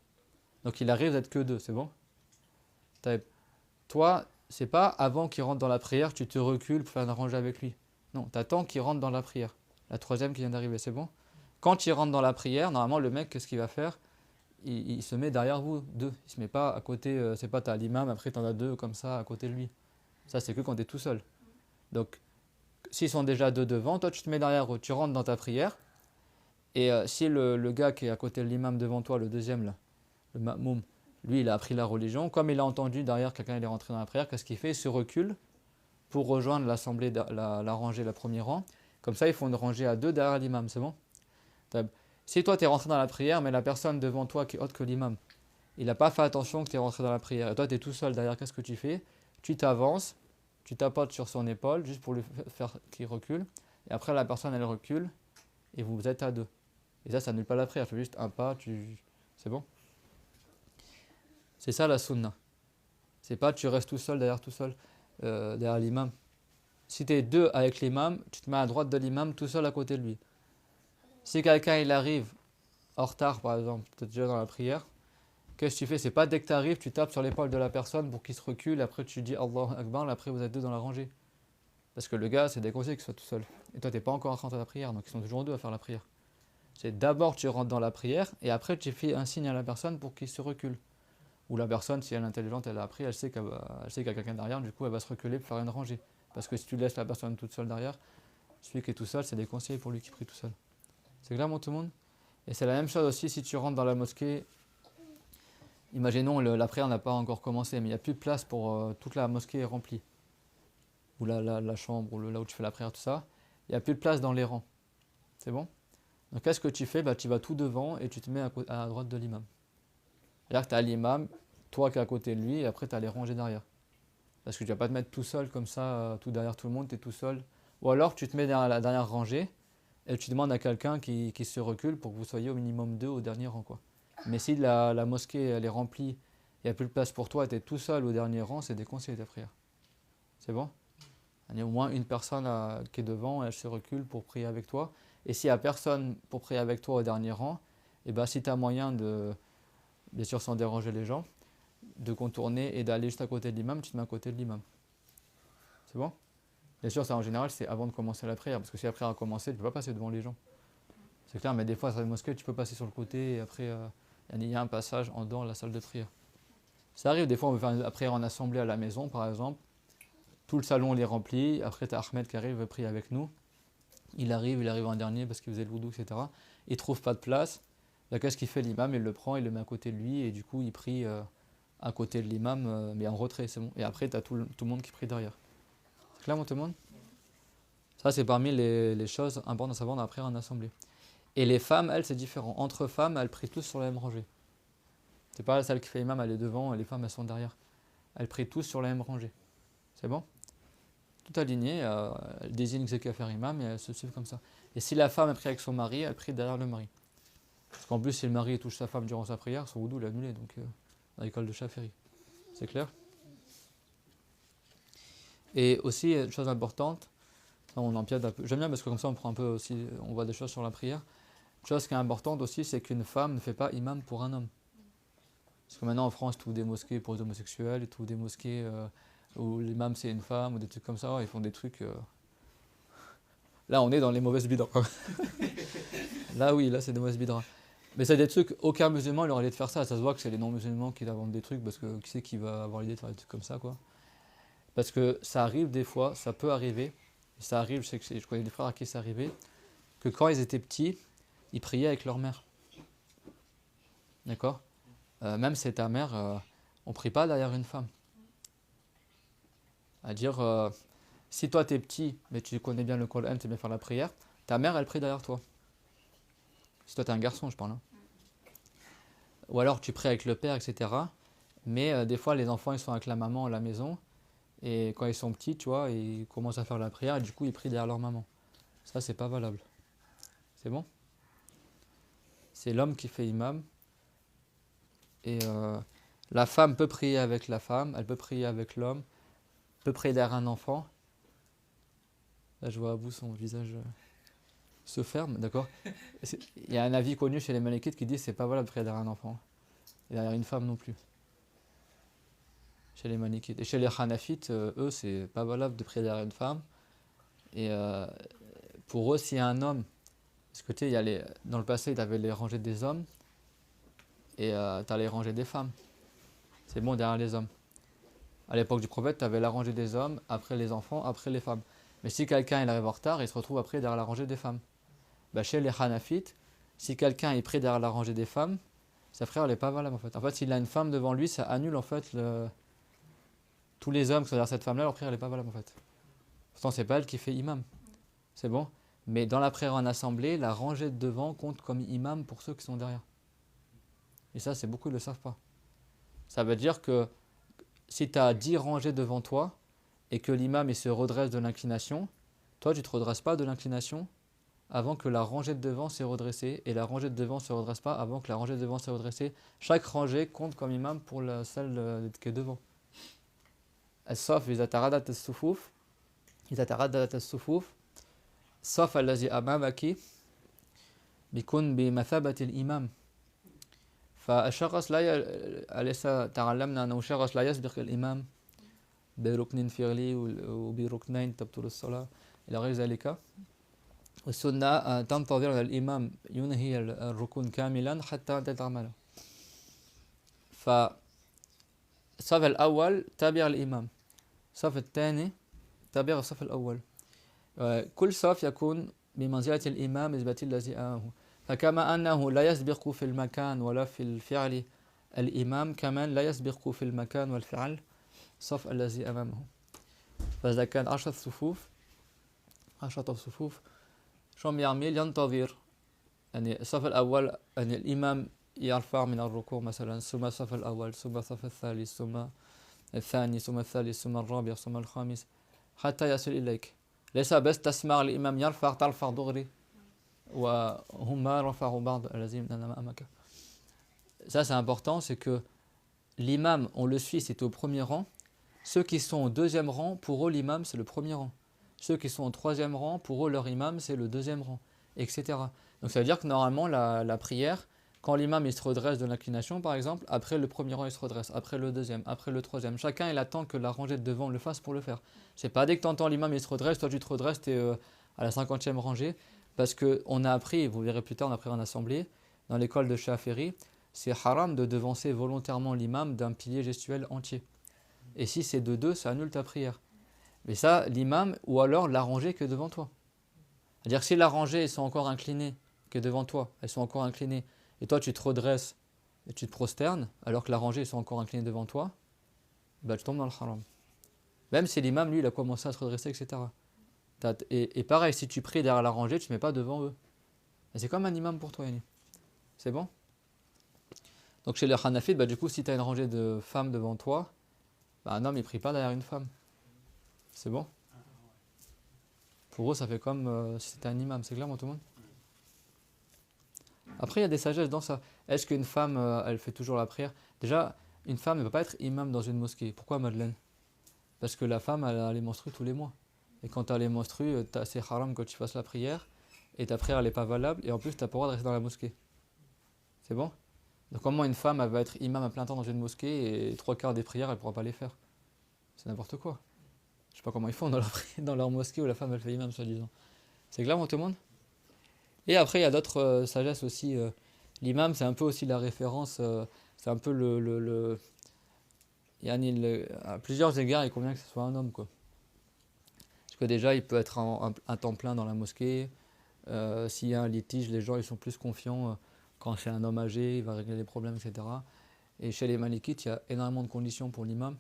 donc il arrive d'être que deux, c'est bon? Toi, c'est pas avant qu'il rentre dans la prière, tu te recules pour faire une rangée avec lui. Non, tu attends qu'il rentre dans la prière. La troisième qui vient d'arriver, c'est bon? Quand il rentre dans la prière, normalement le mec, qu'est-ce qu'il va faire? Il se met derrière vous, deux. Il se met pas à côté, c'est pas t'as l'imam, après t'en as deux comme ça à côté de lui. Ça c'est que quand tu es tout seul. Donc, s'ils sont déjà deux devant, toi tu te mets derrière eux, tu rentres dans ta prière. Et si le gars qui est à côté de l'imam devant toi, le deuxième là, le ma'moum, lui il a appris la religion, comme il a entendu derrière quelqu'un il est rentré dans la prière, qu'est-ce qu'il fait? Il se recule pour rejoindre l'assemblée, la rangée, le premier rang. Comme ça, ils font une rangée à deux derrière l'imam, c'est bon? Si toi tu es rentré dans la prière, mais la personne devant toi qui est autre que l'imam, il n'a pas fait attention que tu es rentré dans la prière, et toi tu es tout seul derrière, qu'est-ce que tu fais? Tu t'avances, tu tapotes sur son épaule, juste pour lui faire qu'il recule, et après la personne elle recule, et vous êtes à deux. Et ça n'annule pas la prière, tu fais juste un pas, c'est bon? C'est ça la sunna. C'est pas tu restes tout seul derrière l'imam. Si tu es deux avec l'imam, tu te mets à droite de l'imam tout seul à côté de lui. Si quelqu'un il arrive en retard par exemple, tu es déjà dans la prière, qu'est-ce que tu fais? C'est pas dès que tu arrives, tu tapes sur l'épaule de la personne pour qu'il se recule, après tu dis Allahu Akbar, après vous êtes deux dans la rangée. Parce que le gars, c'est déconseillé qu'il soit tout seul. Et toi, tu n'es pas encore rentré dans la prière, donc ils sont toujours deux à faire la prière. C'est d'abord tu rentres dans la prière, et après tu fais un signe à la personne pour qu'il se recule. Ou la personne, si elle est intelligente, elle a appris, elle sait qu'il y a quelqu'un derrière, du coup elle va se reculer pour faire une rangée. Parce que si tu laisses la personne toute seule derrière, celui qui est tout seul, c'est déconseillé pour lui qui prie tout seul. C'est clair, tout le monde? Et c'est la même chose aussi si tu rentres dans la mosquée. Imaginons la prière n'a pas encore commencé, mais il n'y a plus de place pour toute la mosquée est remplie. Ou la chambre, ou là où tu fais la prière, tout ça. Il n'y a plus de place dans les rangs. C'est bon? Donc qu'est-ce que tu fais? Tu vas tout devant et tu te mets à droite de l'imam. C'est-à-dire que tu as l'imam, toi qui es à côté de lui, et après tu as les rangées derrière. Parce que tu ne vas pas te mettre tout seul comme ça, tout derrière tout le monde, tu es tout seul. Ou alors tu te mets derrière la dernière rangée et tu demandes à quelqu'un qui se recule pour que vous soyez au minimum deux au dernier rang, quoi. Mais si la mosquée elle est remplie, il n'y a plus de place pour toi et tu es tout seul au dernier rang, c'est déconseillé ta prière. C'est bon? Il y a au moins une personne qui est devant, elle se recule pour prier avec toi. Et s'il n'y a personne pour prier avec toi au dernier rang, et si tu as moyen de, bien sûr sans déranger les gens, de contourner et d'aller juste à côté de l'imam, tu te mets à côté de l'imam. C'est bon? Bien sûr, ça en général, c'est avant de commencer la prière, parce que si la prière a commencé, tu ne peux pas passer devant les gens. C'est clair, mais des fois, dans une mosquée, tu peux passer sur le côté et après, il y a un passage en dehors de la salle de prière. Ça arrive, des fois, on veut faire la prière en assemblée à la maison, par exemple. Tout le salon il est rempli, après tu as Ahmed qui arrive, veut prier avec nous. Il arrive en dernier parce qu'il faisait le wudu, etc. Il ne trouve pas de place. Là, qu'est-ce qu'il fait l'imam? Il le prend, il le met à côté de lui et du coup, il prie à côté de l'imam, mais en retrait, c'est bon. Et après, tu as tout le monde qui prie derrière. C'est clair, tout le monde? Ça, c'est parmi les choses importantes à savoir dans la prière en assemblée. Et les femmes, elles, c'est différent. Entre femmes, elles prient tous sur la même rangée. C'est pas celle qui fait imam, elle est devant, et les femmes, elles sont derrière. Elles prient tous sur la même rangée. C'est bon? Tout aligné, elle désigne ce qu'elle va faire imam et elles se suivent comme ça. Et si la femme elle prie avec son mari, elle prie derrière le mari. Parce qu'en plus, si le mari touche sa femme durant sa prière, son wudu est annulé, donc dans l'école de Chaféry. C'est clair? Et aussi, une chose importante, on empiète un peu. J'aime bien parce que comme ça, on prend un peu aussi, on voit des choses sur la prière. Une chose qui est importante aussi, c'est qu'une femme ne fait pas imam pour un homme. Parce que maintenant en France, ils trouvent des mosquées pour les homosexuels, ils trouvent des mosquées où l'imam c'est une femme, ou des trucs comme ça, ils font des trucs. Là, on est dans les mauvaises bidras. Là, oui, là, c'est des mauvaises bidras. Mais c'est des trucs, aucun musulman il aurait l'idée de faire ça. Ça se voit que c'est les non-musulmans qui inventent des trucs, parce que qui c'est qui va avoir l'idée de faire des trucs comme ça, quoi. Parce que ça arrive des fois, ça peut arriver, et ça arrive, je connais des frères à qui c'est arrivé, que quand ils étaient petits, ils priaient avec leur mère. D'accord? Même si c'est ta mère, on ne prie pas derrière une femme. C'est-à-dire, si toi tu es petit, mais tu connais bien le Coran, tu sais bien faire la prière, ta mère, elle prie derrière toi. Si toi, tu es un garçon, je parle. Hein. Ou alors, tu pries avec le père, etc. Mais des fois, les enfants, ils sont avec la maman à la maison. Et quand ils sont petits, tu vois, ils commencent à faire la prière. Et du coup, ils prient derrière leur maman. Ça, c'est pas valable. C'est bon? C'est l'homme qui fait imam. Et la femme peut prier avec la femme. Elle peut prier avec l'homme. Peut prier derrière un enfant. Là, je vois à bout son visage se ferme, d'accord? Il y a un avis connu chez les Malikites qui dit que c'est pas valable de prier derrière un enfant. Et derrière une femme non plus. Chez les Malikites. Et chez les Hanafites, eux, c'est pas valable de prier derrière une femme. Et pour eux, s'il y a un homme, parce que tu sais, dans le passé, tu avais les rangées des hommes et tu as les rangées des femmes. C'est bon derrière les hommes. À l'époque du prophète, tu avais la rangée des hommes, après les enfants, après les femmes. Mais si quelqu'un il arrive en retard, il se retrouve après derrière la rangée des femmes. Bah, chez les Hanafites, si quelqu'un est pris derrière la rangée des femmes, sa frère n'est pas valable en fait. En fait, s'il a une femme devant lui, ça annule en fait tous les hommes qui sont derrière cette femme-là, leur prière n'est pas valable en fait. Pourtant, c'est pas elle qui fait imam. C'est bon? Mais dans la prière en assemblée, la rangée de devant compte comme imam pour ceux qui sont derrière. Et ça, c'est beaucoup qui ne le savent pas. Ça veut dire que si tu as 10 rangées devant toi et que l'imam il se redresse de l'inclination, toi, tu ne te redresses pas de l'inclination avant que la rangée de devant s'est redressée, et la rangée de devant ne se redresse pas avant que la rangée de devant s'est redressée. Chaque rangée compte comme imam pour celle qui est devant. Sauf إذا ترددت الصفوف إذا ترددت الصفوف صف الذي أمامك بيكون بمثابة الإمام فالشخص لا أليس تعلمنا أنه الشخص لا يسبق الإمام بركن فعلي وبركنين تبطل الصلاة إلى غير ذلك والسنة تنتظر الإمام ينهي الركن كاملا حتى أنت تعمله. فالصف الأول تابع الإمام، الصف الثاني تابع الصف الأول. كل صف يكون بمنزلة الإمام نسبة الذي أمامه. فكما أنه لا يسبق في المكان ولا في الفعل الإمام، كمان لا يسبق في المكان والفعل الصف الذي أمامه. فإذا كان 10 صفوف شو بيعمل؟ ينتظر يعني الصف الأول يعني الإمام يرفع من الركوع مثلا، ثم الصف الأول، ثم الصف الثالث، ثم الثاني، ثم الثالث، ثم الرابع، ثم الخامس حتى يصل إليك. ليس بس تسمع الإمام يرفع ترفع دغري وهم رفعوا بعض الذين أمامك. Ça c'est important, c'est que l'imam, on le suit, c'est au premier rang. Ceux qui sont au deuxième rang, pour eux l'imam c'est le premier rang. Ceux qui sont au troisième rang, pour eux leur imam c'est le deuxième rang, etc. Donc ça veut dire que normalement la prière, quand l'imam il se redresse de l'inclination par exemple, après le premier rang il se redresse, après le deuxième, après le troisième, chacun il attend que la rangée de devant le fasse pour le faire. C'est pas dès que tu entends l'imam il se redresse, toi tu te redresses, tu es à la 50e rangée, parce qu'on a appris, vous verrez plus tard, on a appris en assemblée, dans l'école de Shafiri, c'est haram de devancer volontairement l'imam d'un pilier gestuel entier. Et si c'est de deux, ça annule ta prière. Mais ça, l'imam, ou alors la rangée qui est devant toi. C'est-à-dire que si la rangée, elles sont encore inclinées, qui est devant toi, elles sont encore inclinées, et toi tu te redresses et tu te prosternes, alors que la rangée, elles sont encore inclinées devant toi, bah, tu tombes dans le haram. Même si l'imam, lui, il a commencé à se redresser, etc. Et pareil, si tu pries derrière la rangée, tu ne te mets pas devant eux. Et c'est comme un imam pour toi, Yanni. C'est bon? Donc chez les Hanafites, bah, du coup, si tu as une rangée de femmes devant toi, bah, un homme, il ne prie pas derrière une femme. C'est bon? Pour eux, ça fait comme si c'était un imam. C'est clair, moi, tout le monde? Après, il y a des sagesses dans ça. Est-ce qu'une femme, elle fait toujours la prière? Déjà, une femme ne peut pas être imam dans une mosquée. Pourquoi, Madeleine? Parce que la femme, elle a les menstrues tous les mois. Et quand tu as les menstrues, c'est haram que tu fasses la prière. Et ta prière, elle n'est pas valable. Et en plus, tu n'as pas le droit de rester dans la mosquée. C'est bon? Donc comment une femme, elle va être imam à plein temps dans une mosquée et 3/4 des prières, elle ne pourra pas les faire? C'est n'importe quoi. Je sais pas comment ils font dans leur mosquée où la femme, elle fait imam, soi-disant. C'est clair, tout le monde? Et après, il y a d'autres sagesses aussi. L'imam, c'est un peu aussi la référence. C'est un peu à plusieurs égards, il convient que ce soit un homme, quoi. Parce que déjà, il peut être un temps plein dans la mosquée. S'il y a un litige, les gens ils sont plus confiants quand c'est un homme âgé, il va régler les problèmes, etc. Et chez les Malikites, il y a énormément de conditions pour l'imam.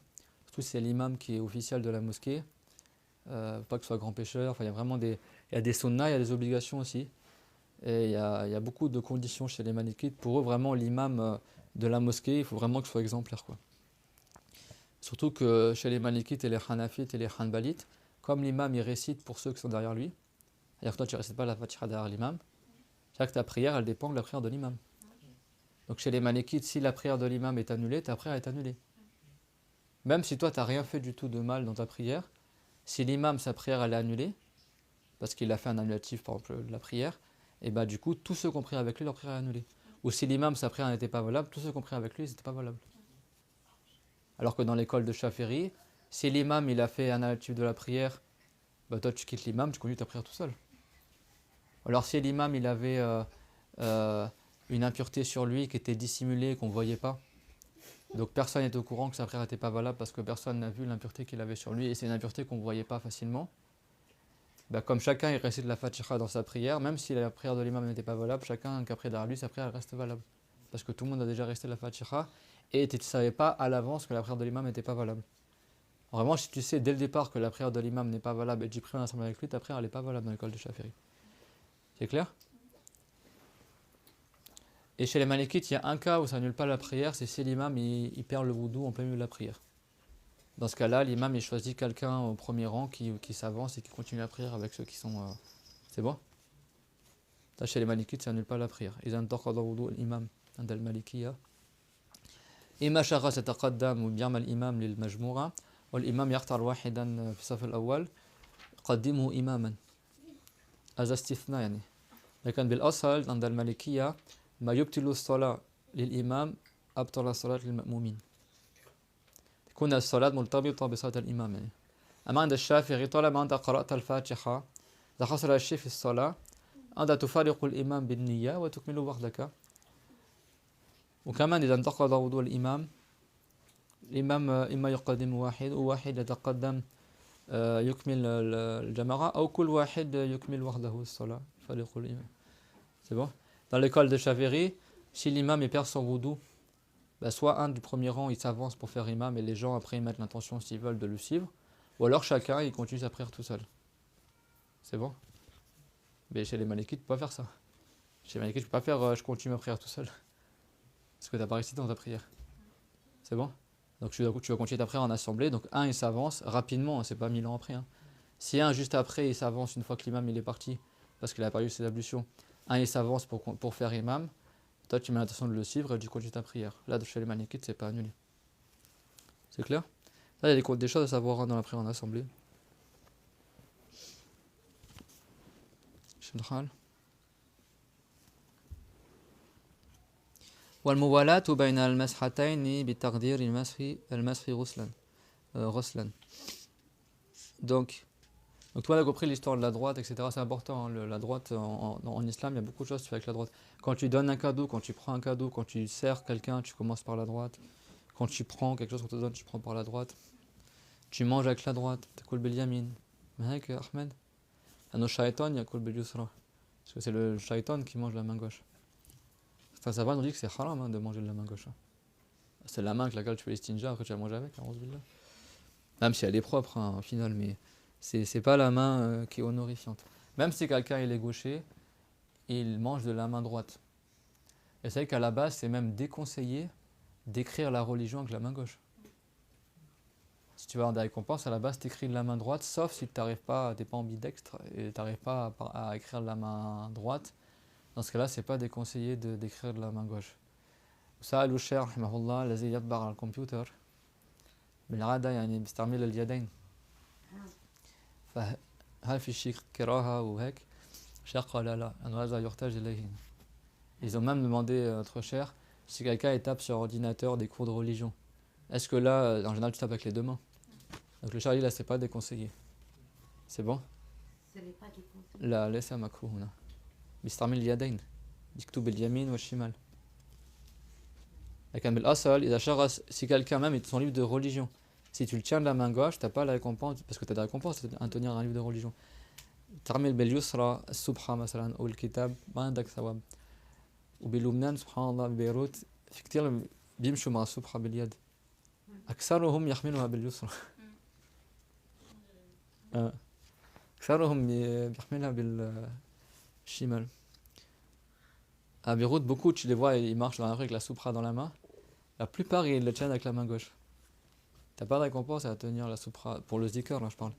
Surtout si c'est l'imam qui est officiel de la mosquée. Pas que ce soit grand pécheur. Enfin, il y a vraiment Il y a des sunnas, il y a des obligations aussi. Et il y a beaucoup de conditions chez les Malikites. Pour eux, vraiment, l'imam de la mosquée, il faut vraiment qu'il soit exemplaire, quoi. Surtout que chez les Malikites et les Hanafites et les Hanbalites, comme l'imam il récite pour ceux qui sont derrière lui, c'est-à-dire que toi tu ne récites pas la Fatiha derrière l'imam, c'est-à-dire que ta prière elle dépend de la prière de l'imam. Donc chez les Malikites, si la prière de l'imam est annulée, ta prière est annulée. Même si toi tu n'as rien fait du tout de mal dans ta prière, si l'imam sa prière elle est annulée, parce qu'il a fait un annulatif par exemple de la prière, et bah du coup tous ceux qui ont prié avec lui, leur prière est annulée. Ou si l'imam sa prière n'était pas valable, tous ceux qui ont prié avec lui, ils n'étaient pas valables. Alors que dans l'école de Shafiri, si l'imam il a fait un annulatif de la prière, bah toi tu quittes l'imam, tu continues ta prière tout seul. Alors si l'imam il avait une impureté sur lui qui était dissimulée, qu'on ne voyait pas, donc personne n'est au courant que sa prière n'était pas valable parce que personne n'a vu l'impureté qu'il avait sur lui et c'est une impureté qu'on ne voyait pas facilement, bah comme chacun il récite la Fatiha dans sa prière, même si la prière de l'imam n'était pas valable, chacun qui a prié derrière lui, sa prière reste valable. Parce que tout le monde a déjà récité la Fatiha et tu ne savais pas à l'avance que la prière de l'imam n'était pas valable. En revanche, si tu sais dès le départ que la prière de l'imam n'est pas valable et que tu pries ensemble avec lui, ta prière n'est pas valable dans l'école de Shafiri. C'est clair? Et chez les Malikites, il y a un cas où ça annule pas la prière, c'est si l'imam il perd le wudu en plein milieu de la prière. Dans ce cas-là, l'imam il choisit quelqu'un au premier rang qui s'avance et qui continue la prière avec ceux qui sont... C'est bon? Là, chez les Malikites, ça annule pas la prière. Ils ont taqadda wudu l'imam عند المالكية إما شخص يتقدم ويعمل الإمام للمجموعة والإمام يختار واحدا في الصف الأول قدمه إماما هذا استثناء يعني لكن بالأصل عند المالكية ما يبطل الصلاة للإمام أبطل الصلاة للمأمومين تكون الصلاة مرتبطة بصلاة الإمام يعني. أما عند الشافعي طالما أنت قرأت الفاتحة إذا حصل الشيء في الصلاة أنت تفارق الإمام بالنية وتكمل وحدك وكمان إذا انتقض وضوء الإمام إما يقدم واحد وواحد يتقدم يكمل الجماعة أو كل واحد يكمل وحده الصلاة يفارق الإمام. C'est bon? Dans l'école de Chaveri, si l'imam perd son wudu, bah soit un du premier rang il s'avance pour faire imam et les gens après ils mettent l'intention s'ils veulent de le suivre, ou alors chacun il continue sa prière tout seul. C'est bon? Mais chez les Malikites, tu ne peux pas faire ça. Chez les Malikites, tu ne peux pas faire je continue ma prière tout seul. Parce que tu n'as pas récité dans ta prière. C'est bon? Donc tu vas continuer ta prière en assemblée. Donc un il s'avance rapidement, hein, c'est pas 1000 ans après. Hein. Si un juste après il s'avance une fois que l'imam il est parti, parce qu'il a pas eu ses ablutions, un il s'avance pour faire imam, toi tu mets l'intention de le suivre et tu continues ta prière. Là chez les Malikites c'est pas annulé. C'est clair? Là il y a des choses à savoir dans la prière en assemblée. Général. والموالاة بين المسحتين بتقدير المسح غسلا. Donc toi, tu as compris l'histoire de la droite, etc. C'est important. Hein, la droite, en islam, il y a beaucoup de choses que tu fais avec la droite. Quand tu donnes un cadeau, quand tu prends un cadeau, quand tu sers quelqu'un, tu commences par la droite. Quand tu prends quelque chose qu'on te donne, tu prends par la droite. Tu manges avec la droite. Tu coules bil yamin. Mais Ahmed, un shaitan, il coule bil yusra. Parce que c'est le shaitan qui mange la main gauche. Enfin, ça va nous dire que c'est haram hein, de manger de la main gauche. Hein. C'est la main avec laquelle tu fais les stinja, après tu vas manger avec, même si elle est propre hein, au final, mais c'est pas la main qui est honorifiante. Même si quelqu'un il est gaucher, il mange de la main droite. Et c'est vrai qu'à la base, c'est même déconseillé d'écrire la religion avec la main gauche. Si tu vas avoir des récompenses, à la base, tu écris de la main droite, sauf si tu n'arrives pas, tu n'es pas ambidextre et tu n'arrives pas à écrire de la main droite. Dans ce cas-là, c'est pas déconseillé d'écrire de la main gauche. سألوا الشيخ رحمه الله الذي يطبع على الكمبيوتر بالعادة يعني بيستعمل اليدين فهل في شيء كراهة وهيك الشيخ قال لا أنه هذا يحتاج إليه. Ils ont même demandé trop cher si quelqu'un tape sur ordinateur des cours de religion. Est-ce que là, en général, tu tapes avec les deux mains? Donc le chari là, c'est pas déconseillé. C'est bon? Ce n'est pas déconseillé. لا ليس مكروه هنا. بيستعمل اليدين يكتب باليمين والشمال. لكن بالأصل إذا شخص si quelqu'un même son livre de religion, si tu le tiens de la main gauche, tu n'as pas la récompense parce que tu as la récompense à tenir un livre de religion. تعمل باليسرى السبحة مثلا أو الكتاب ما عندك ثواب. وبلبنان سبحان الله ببيروت في كتير بيمشوا مع السبحة باليد. أكثرهم يحملها باليسرى. أكثرهم بيحملها بالشمال. À Beyrouth, beaucoup, tu les vois, ils marchent dans la rue avec la soupra dans la main. La plupart, ils le tiennent avec la main gauche. T'as pas de récompense à tenir la soupra, pour le zikr, là je parle.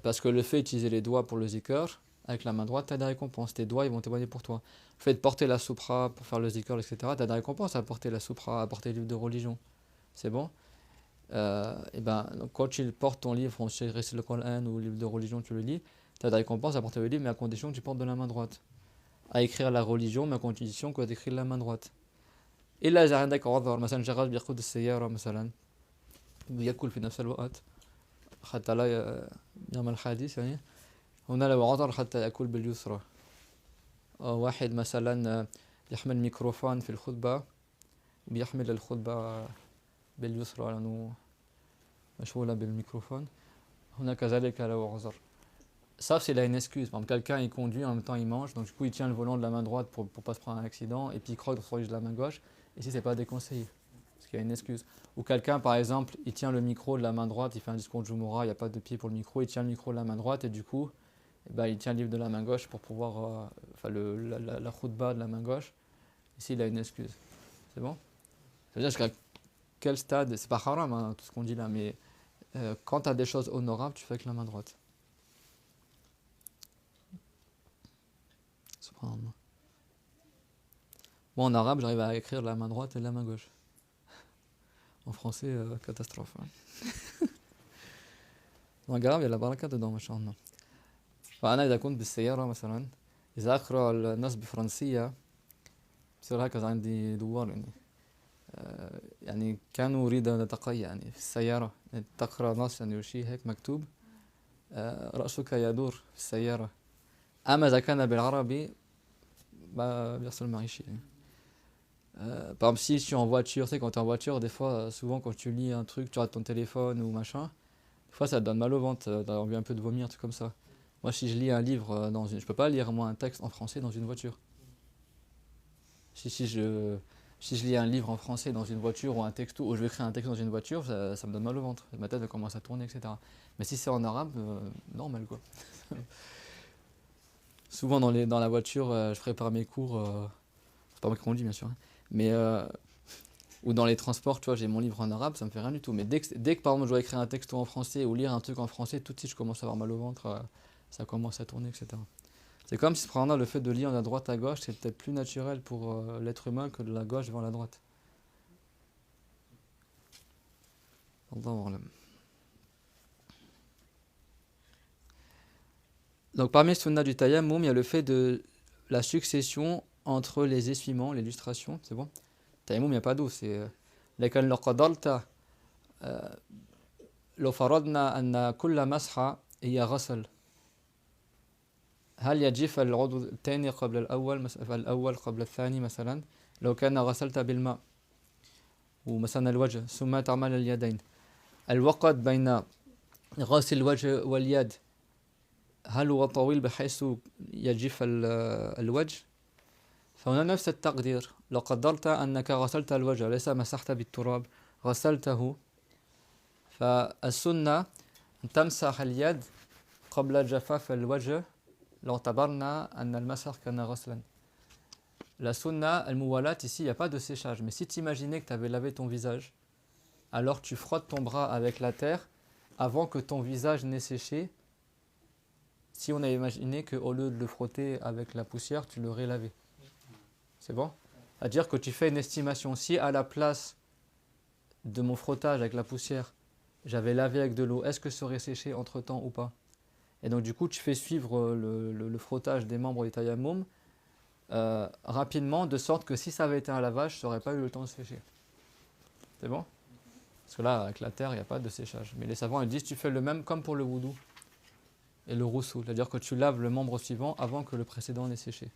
Parce que le fait d'utiliser les doigts pour le zikr, avec la main droite, t'as des récompenses. Tes doigts, ils vont témoigner pour toi. Le fait de porter la soupra pour faire le zikr, etc., t'as des récompenses à porter la soupra, à porter le livre de religion. C'est bon? Et ben, donc quand tu portes ton livre, on sait réciter le Coran ou le livre de religion, tu le lis, t'as des récompenses à porter le livre, mais à condition que tu portes de la main droite. À écrire la religion, mais à condition que tu écris de la main droite. إلا إذا عندك عذر مثلا شغال بيقود السيارة مثلا بيأكل في نفس الوقت حتى لا يعمل حادث يعني هنا لو عذر حتى يأكل باليسرى واحد مثلا يحمل ميكروفون في الخطبة بيحمل الخطبة باليسرى لأنه مشغولة بالميكروفون هنا كذلك لو عذر. Sauf s'il a une excuse. Par exemple, quelqu'un il conduit en même temps il mange, donc du coup il tient le volant de la main droite pour pas se prendre un accident et puis il croque sur de la main gauche. Ici c'est pas déconseillé parce qu'il y a une excuse. Ou quelqu'un par exemple il tient le micro de la main droite, il fait un discours de Jumu'ah, il n'y a pas de pied pour le micro, il tient le micro de la main droite et du coup il tient le livre de la main gauche pour pouvoir la khutbah de la main gauche. Ici il a une excuse. C'est bon? Ça veut dire jusqu'à quel stade, c'est pas haram hein, tout ce qu'on dit là, mais quand tu as des choses honorables, tu fais avec la main droite. Subhanallah. Moi en arabe, j'arrive à écrire de la main droite et de la main gauche. En français, catastrophe. Hein. En arabe, il y a la baraka dedans, mashallah. فأنا إذا كنت بالسيارة مثلا إذا أقرأ النص بفرنسية بصير هكذا عندي دوار يعني يعني كانوا أريد أن أتقي يعني في السيارة تقرأ نص يعني شيء هيك مكتوب رأسك يدور في السيارة أما إذا كان بالعربي بيحصل معي شيء يعني. Par exemple, si tu es en voiture, tu sais, quand tu es en voiture, des fois, souvent quand tu lis un truc, tu rates ton téléphone ou machin, des fois ça te donne mal au ventre, t'as envie un peu de vomir, tout comme ça. Moi, si je lis un livre je peux pas lire moi un texte en français dans une voiture. Si je lis un livre en français dans une voiture ou un texto, ou je vais écrire un texte dans une voiture, ça me donne mal au ventre. Ma tête commence à tourner, etc. Mais si c'est en arabe, normal quoi. Souvent dans la voiture, je prépare mes cours, c'est pas moi qui conduis bien sûr, hein, mais ou dans les transports, tu vois, j'ai mon livre en arabe, ça me fait rien du tout. Mais dès que par exemple je dois écrire un texto en français ou lire un truc en français, tout de suite je commence à avoir mal au ventre, ça commence à tourner, etc. C'est comme si prendre le fait de lire de la droite à gauche, c'est peut-être plus naturel pour l'être humain que de la gauche vers la droite. Donc parmi les sunnas du tayammum, il y a le fait de la succession entre les essuiements, l'illustration, c'est bon. Tayammum, il n'y a pas d'eau, c'est لكن لو قدرت لو فرضنا أن كل مسحة هي غسل هل يجف العضو الثاني قبل الأول قبل الثاني مثلا لو كان غسلت بالماء ومثلا الوجه ثم تعمل اليدين الوقت بين غسل الوجه واليد هل هو طويل بحيث يجف الوجه فهنا نفس التقدير لو قدرت أنك غسلت الوجه ليس مسحت بالتراب غسلته فالسنة أن تمسح اليد قبل جفاف الوجه لو اعتبرنا أن المسح كان غسلا. La sunna, al-muwalat, ici, il n'y a pas de séchage. Mais si tu imaginais que tu avais lavé ton visage, alors tu frottes ton bras avec la terre avant que ton visage n'ait séché. Si on a imaginé qu'au lieu de le frotter avec la poussière, tu l'aurais lavé. C'est bon? C'est-à-dire que tu fais une estimation. Si à la place de mon frottage avec la poussière, j'avais lavé avec de l'eau, est-ce que ça aurait séché entre-temps ou pas? Et donc du coup, tu fais suivre le frottage des membres du tayammum rapidement, de sorte que si ça avait été un lavage, ça n'aurait pas eu le temps de sécher. C'est bon? Parce que là, avec la terre, il n'y a pas de séchage. Mais les savants ils disent tu fais le même comme pour le wudu et le roussou, c'est-à-dire que tu laves le membre suivant avant que le précédent n'ait séché.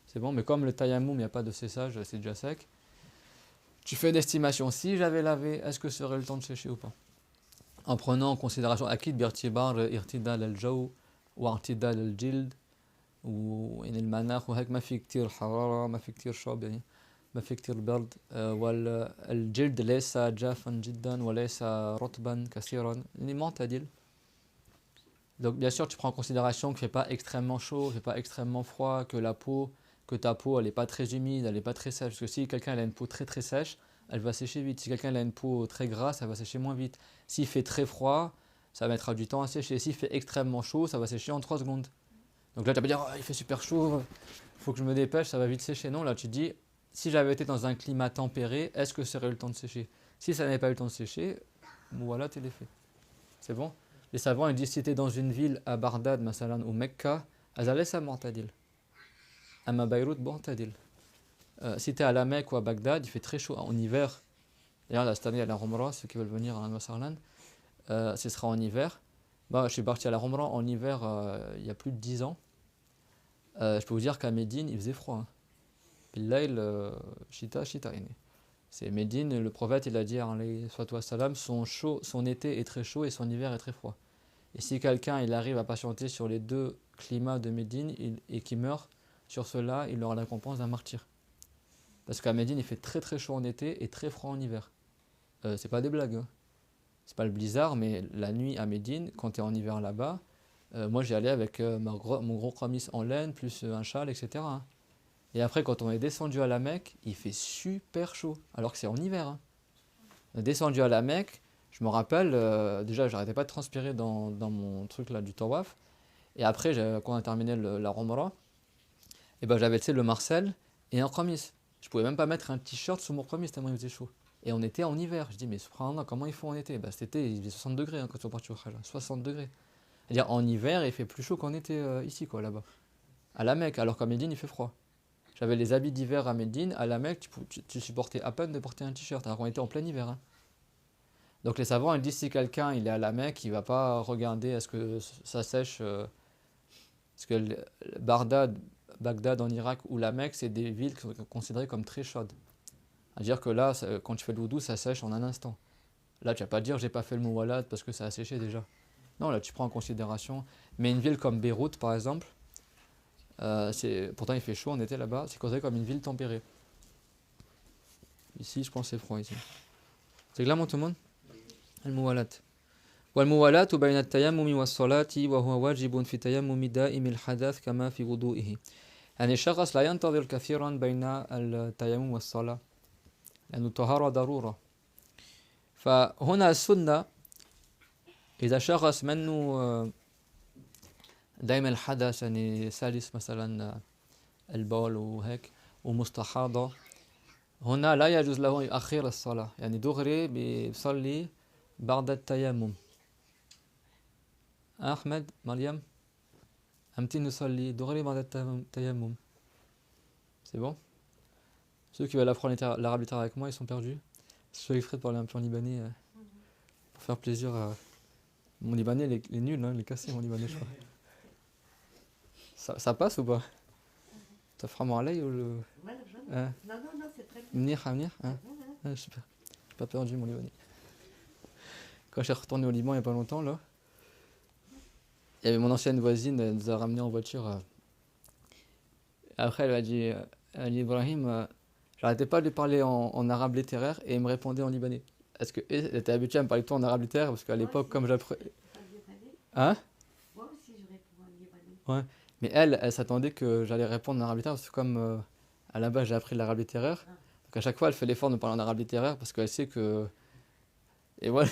C'est bon? Mais comme le tayammum, il n'y a pas de séchage, c'est déjà sec, tu fais une estimation. Si j'avais lavé, est-ce que ça aurait eu le temps de sécher ou pas? En prenant en considération أكيد باعتبار ارتدال الجو واعتدال الجلد وإن المناخ وهيك ما في كتير حرارة ما في كتير شوب يعني ما في كتير برد والجلد ليس جافا جدا وليس رطبا كثيرا يعني معتدل Donc bien sûr, tu prends en considération qu'il ne fait pas extrêmement chaud, qu'il ne fait pas extrêmement froid, que ta peau, elle n'est pas très humide, elle n'est pas très sèche. Parce que si quelqu'un elle a une peau très très sèche, elle va sécher vite. Si quelqu'un elle a une peau très grasse, elle va sécher moins vite. S'il fait très froid, ça mettra du temps à sécher. S'il fait extrêmement chaud, ça va sécher en 3 secondes. Donc là, tu vas pas dire, oh, il fait super chaud, il faut que je me dépêche, ça va vite sécher. Non, là, tu te dis, si j'avais été dans un climat tempéré, est-ce que ça aurait eu le temps de sécher? Si ça n'avait pas eu le temps de sécher, voilà, t'es fait. C'est bon? Les savants ils disent si tu es dans une ville à Bagdad, Masalan, ou Mecca, Azalesa Mortadil. Ama Beyrouth, Mortadil. Si tu es à la Mecque ou à Bagdad, il fait très chaud en hiver. D'ailleurs, là, cette année, à la Umrah, ceux qui veulent venir à Masarlan, ce sera en hiver. Bah, je suis parti à la Umrah en hiver il y a plus de 10 ans. Je peux vous dire qu'à Médine, il faisait froid. Hein. Billail, Shita, Shita. C'est Médine, le prophète, il a dit, son été est très chaud et son hiver est très froid. Et si quelqu'un il arrive à patienter sur les 2 climats de Médine et qui meurt sur cela, il aura la récompense d'un martyr. Parce qu'à Médine, il fait très très chaud en été et très froid en hiver. C'est pas des blagues. Hein. C'est pas le blizzard, mais la nuit à Médine, quand tu es en hiver là-bas, moi j'y allais avec mon gros qamis en laine, plus un châle, etc. Hein. Et après, quand on est descendu à la Mecque, il fait super chaud, alors que c'est en hiver. Hein. On est descendu à la Mecque, je me rappelle, déjà, j'arrêtais pas de transpirer dans mon truc là du tawaf. Et après, quand on a terminé la Umrah, et ben, j'avais le Marcel et un qamis. Je pouvais même pas mettre un t-shirt sous mon qamis tellement il faisait chaud. Et on était en hiver. Je dis, mais subhanallah, comment ils font en été? Bah, cet été, il faisait 60 degrés hein, quand on est parti au Hajj. 60 degrés. C'est-à-dire, en hiver, il fait plus chaud qu'en été ici, quoi, là-bas. À la Mecque, alors qu'à Médine, il fait froid. J'avais les habits d'hiver à Médine. À la Mecque, tu supportais à peine de porter un t-shirt, alors qu'on était en plein hiver. Hein. Donc les savants ils disent si quelqu'un il est à la Mecque, il ne va pas regarder est-ce que ça sèche. Parce que Bagdad en Irak ou la Mecque, c'est des villes qui sont considérées comme très chaudes. C'est-à-dire que là, quand tu fais le wudu, ça sèche en un instant. Là, tu vas pas dire j'ai pas fait le mouwalat parce que ça a séché déjà. Non, là, tu prends en considération. Mais une ville comme Beyrouth, par exemple, pourtant il fait chaud en été là-bas, c'est considéré comme une ville tempérée. Ici, je pense que c'est froid ici. C'est clair, tout le monde? الموالاة والموالاة بين التيمم والصلاة وهو واجب في تيمم دائم الحدث كما في وضوئه يعني الشخص لا ينتظر كثيرا بين التيمم والصلاة لأن الطهارة ضرورة فهنا السنة إذا شخص منه دائما الحدث يعني سلس مثلا البول وهيك ومستحاضة هنا لا يجوز له يؤخر الصلاة يعني دغري بيصلي بعد التيمم أحمد مريم أمتى نصلي دغري بعد التيمم c'est bon ceux qui veulent apprendre l'arabe littéraire avec moi ils sont perdus je fais exprès de parler un peu en libanais pour faire plaisir à mon libanais il est nul hein, il est cassé mon libanais je crois ça passe ou pas ça fera mon ou le non non c'est très bien منيح super j'ai pas perdu mon libanais quand je suis retourné au Liban il y a pas longtemps là il y avait mon ancienne voisine, elle nous a ramené en voiture. Après, elle m'a dit Ibrahim, j'arrêtais pas de lui parler en arabe littéraire et il me répondait en libanais. Est-ce qu'elle était habituée à me parler de toi en arabe littéraire? Parce qu'à l'époque, comme j'apprenais. Hein? Moi aussi, je réponds en libanais. Ouais. Mais elle s'attendait que j'allais répondre en arabe littéraire parce que, comme à la base, j'ai appris l'arabe littéraire. Donc, à chaque fois, elle fait l'effort de me parler en arabe littéraire parce qu'elle sait que. Et moi,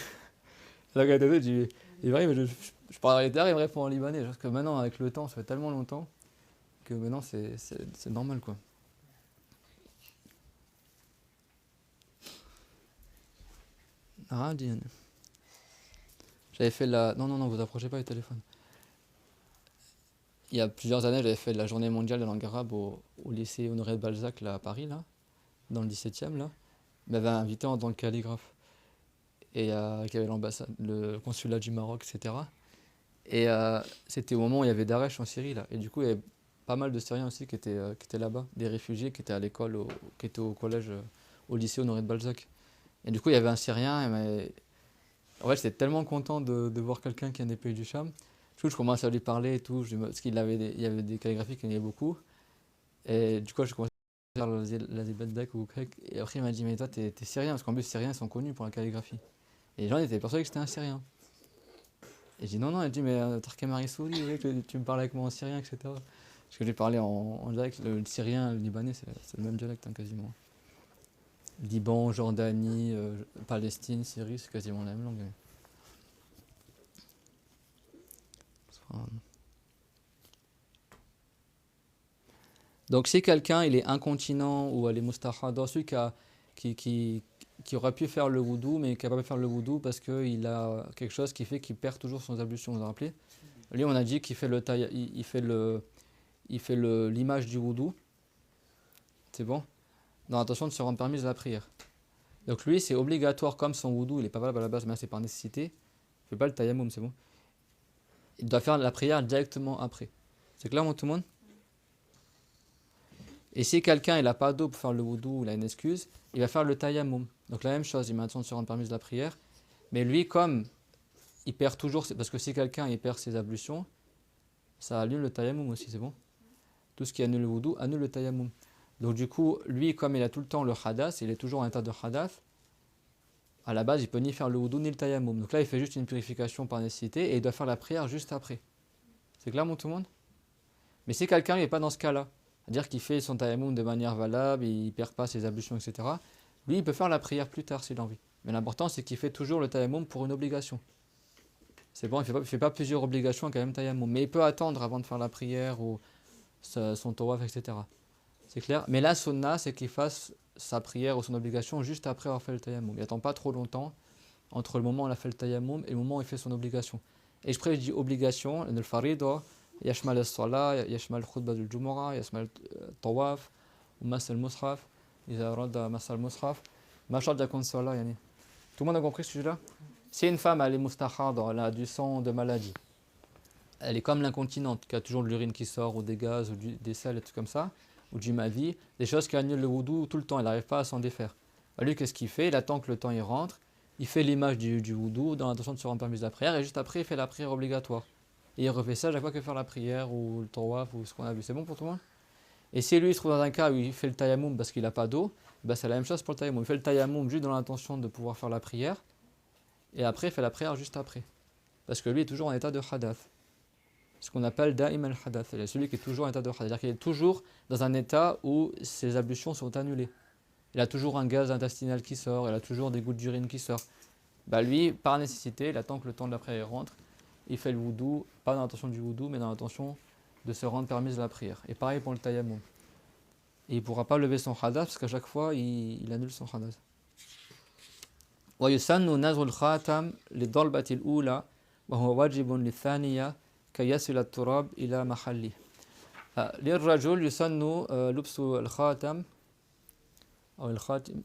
la gars de dit Ibrahim, je parle arabe littéraire et il me répond en libanais. Parce que maintenant, avec le temps, ça fait tellement longtemps que maintenant c'est normal quoi. J'avais fait non, vous approchez pas le téléphone. Il y a plusieurs années, j'avais fait la journée mondiale de langue arabe au lycée Honoré de Balzac là, à Paris, là, dans le 17e. Là. Il m'avait invité en tant que calligraphe. Et il y avait l'ambassade, le consulat du Maroc, etc. Et c'était au moment où il y avait Daesh en Syrie. Là. Et du coup, il y avait pas mal de Syriens aussi qui étaient là-bas, des réfugiés qui étaient à l'école, qui étaient au collège, au lycée Honoré de Balzac. Et du coup, il y avait un Syrien. En fait, j'étais tellement content de voir quelqu'un qui est des pays du Cham. Du coup, je commençais à lui parler et tout, parce qu'il y avait des calligraphies qu'il aimait beaucoup. Et du coup, je commençais à faire la Zibeldak ou grec. Et après, il m'a dit, mais toi, t'es Syrien, parce qu'en plus, les Syriens sont connus pour la calligraphie. Et les gens étaient persuadés que j'étais un Syrien. Et je dis non, non, elle dit mais Tarkamari Souri, oui, tu me parles avec moi en syrien, etc. Parce que j'ai parlé en direct, le syrien, le libanais, c'est le même dialecte hein, quasiment. Liban, Jordanie, Palestine, Syrie, c'est quasiment la même langue. Donc si quelqu'un il est incontinent ou elle est mustahada, celui qui aurait pu faire le wudu mais qui n'a pas pu faire le wudu parce qu'il a quelque chose qui fait qu'il perd toujours son ablution, vous vous rappelez? Lui on a dit qu'il fait l'image du wudu, c'est bon? Dans l'intention de se rendre permise de la prière. Donc lui c'est obligatoire comme son wudu il n'est pas valable à la base mais c'est par nécessité, il ne fait pas le tayammum, c'est bon? Il doit faire la prière directement après. C'est clair tout le monde? Et si quelqu'un il n'a pas d'eau pour faire le wudu, il a une excuse, il va faire le tayammum. Donc la même chose, il m'attend de se rendre permise de la prière. Mais lui, comme il perd toujours, parce que si quelqu'un il perd ses ablutions, ça annule le tayammum aussi, c'est bon? Tout ce qui annule le wudu annule le tayammum. Donc du coup, lui, comme il a tout le temps le hadath, il est toujours en état de hadath, à la base, il peut ni faire le wudu ni le tayammum. Donc là, il fait juste une purification par nécessité et il doit faire la prière juste après. C'est clair, tout le monde? Mais si quelqu'un n'est pas dans ce cas-là, c'est-à-dire qu'il fait son tayammum de manière valable, il ne perd pas ses ablutions, etc. Lui, il peut faire la prière plus tard s'il a envie. Mais l'important, c'est qu'il fait toujours le tayammum pour une obligation. C'est bon, il ne fait pas plusieurs obligations quand même tayammum. Mais il peut attendre avant de faire la prière ou son tawaf, etc. C'est clair? Mais la sunna, c'est qu'il fasse sa prière ou son obligation juste après avoir fait le tayammum. Il n'attend pas trop longtemps entre le moment où il a fait le tayammum et le moment où il fait son obligation. Et je dis obligation, le farida, يشمل الصلاة يشمل خطبة الجمعة يشمل الطواف ومس المصحف إذا أراد مس المصحف ما شرط يكون صلاة يعني. Tout le monde a compris ce sujet-là? Si une femme elle est mustahada, elle a du sang de maladie, elle est comme l'incontinente qui a toujours de l'urine qui sort ou des gaz ou des sels et tout comme ça, ou du mavi, des choses qui annulent le wudu tout le temps, elle n'arrive pas à s'en défaire. Lui, qu'est-ce qu'il fait? Il attend que le temps il rentre, il fait l'image du wudu dans l'intention de se rendre permise de la prière et juste après il fait la prière obligatoire. Et il refait ça à chaque fois qu'il fait faire la prière ou le tawaf ou ce qu'on a vu. C'est bon pour tout le monde? Et si lui il se trouve dans un cas où il fait le tayammum parce qu'il n'a pas d'eau, ben c'est la même chose pour le tayammum. Il fait le tayammum juste dans l'intention de pouvoir faire la prière et après il fait la prière juste après. Parce que lui est toujours en état de hadath. Ce qu'on appelle da'im al-hadath. C'est celui qui est toujours en état de hadath. C'est-à-dire qu'il est toujours dans un état où ses ablutions sont annulées. Il a toujours un gaz intestinal qui sort, il a toujours des gouttes d'urine qui sortent. Ben lui, par nécessité, il attend que le temps de la prière rentre. Il fait le wudu, pas dans l'intention du wudu, mais dans l'intention de se rendre permise de la prière. Et pareil pour le tayammum. Et il ne pourra pas lever son hadath parce qu'à chaque fois, il annule son hadath. ويسن نزع الخاتم للضربة الأولى وهو واجب للثانية كي يصل التراب إلى محله. للرجل يسن لبس الخاتم أو الخاتم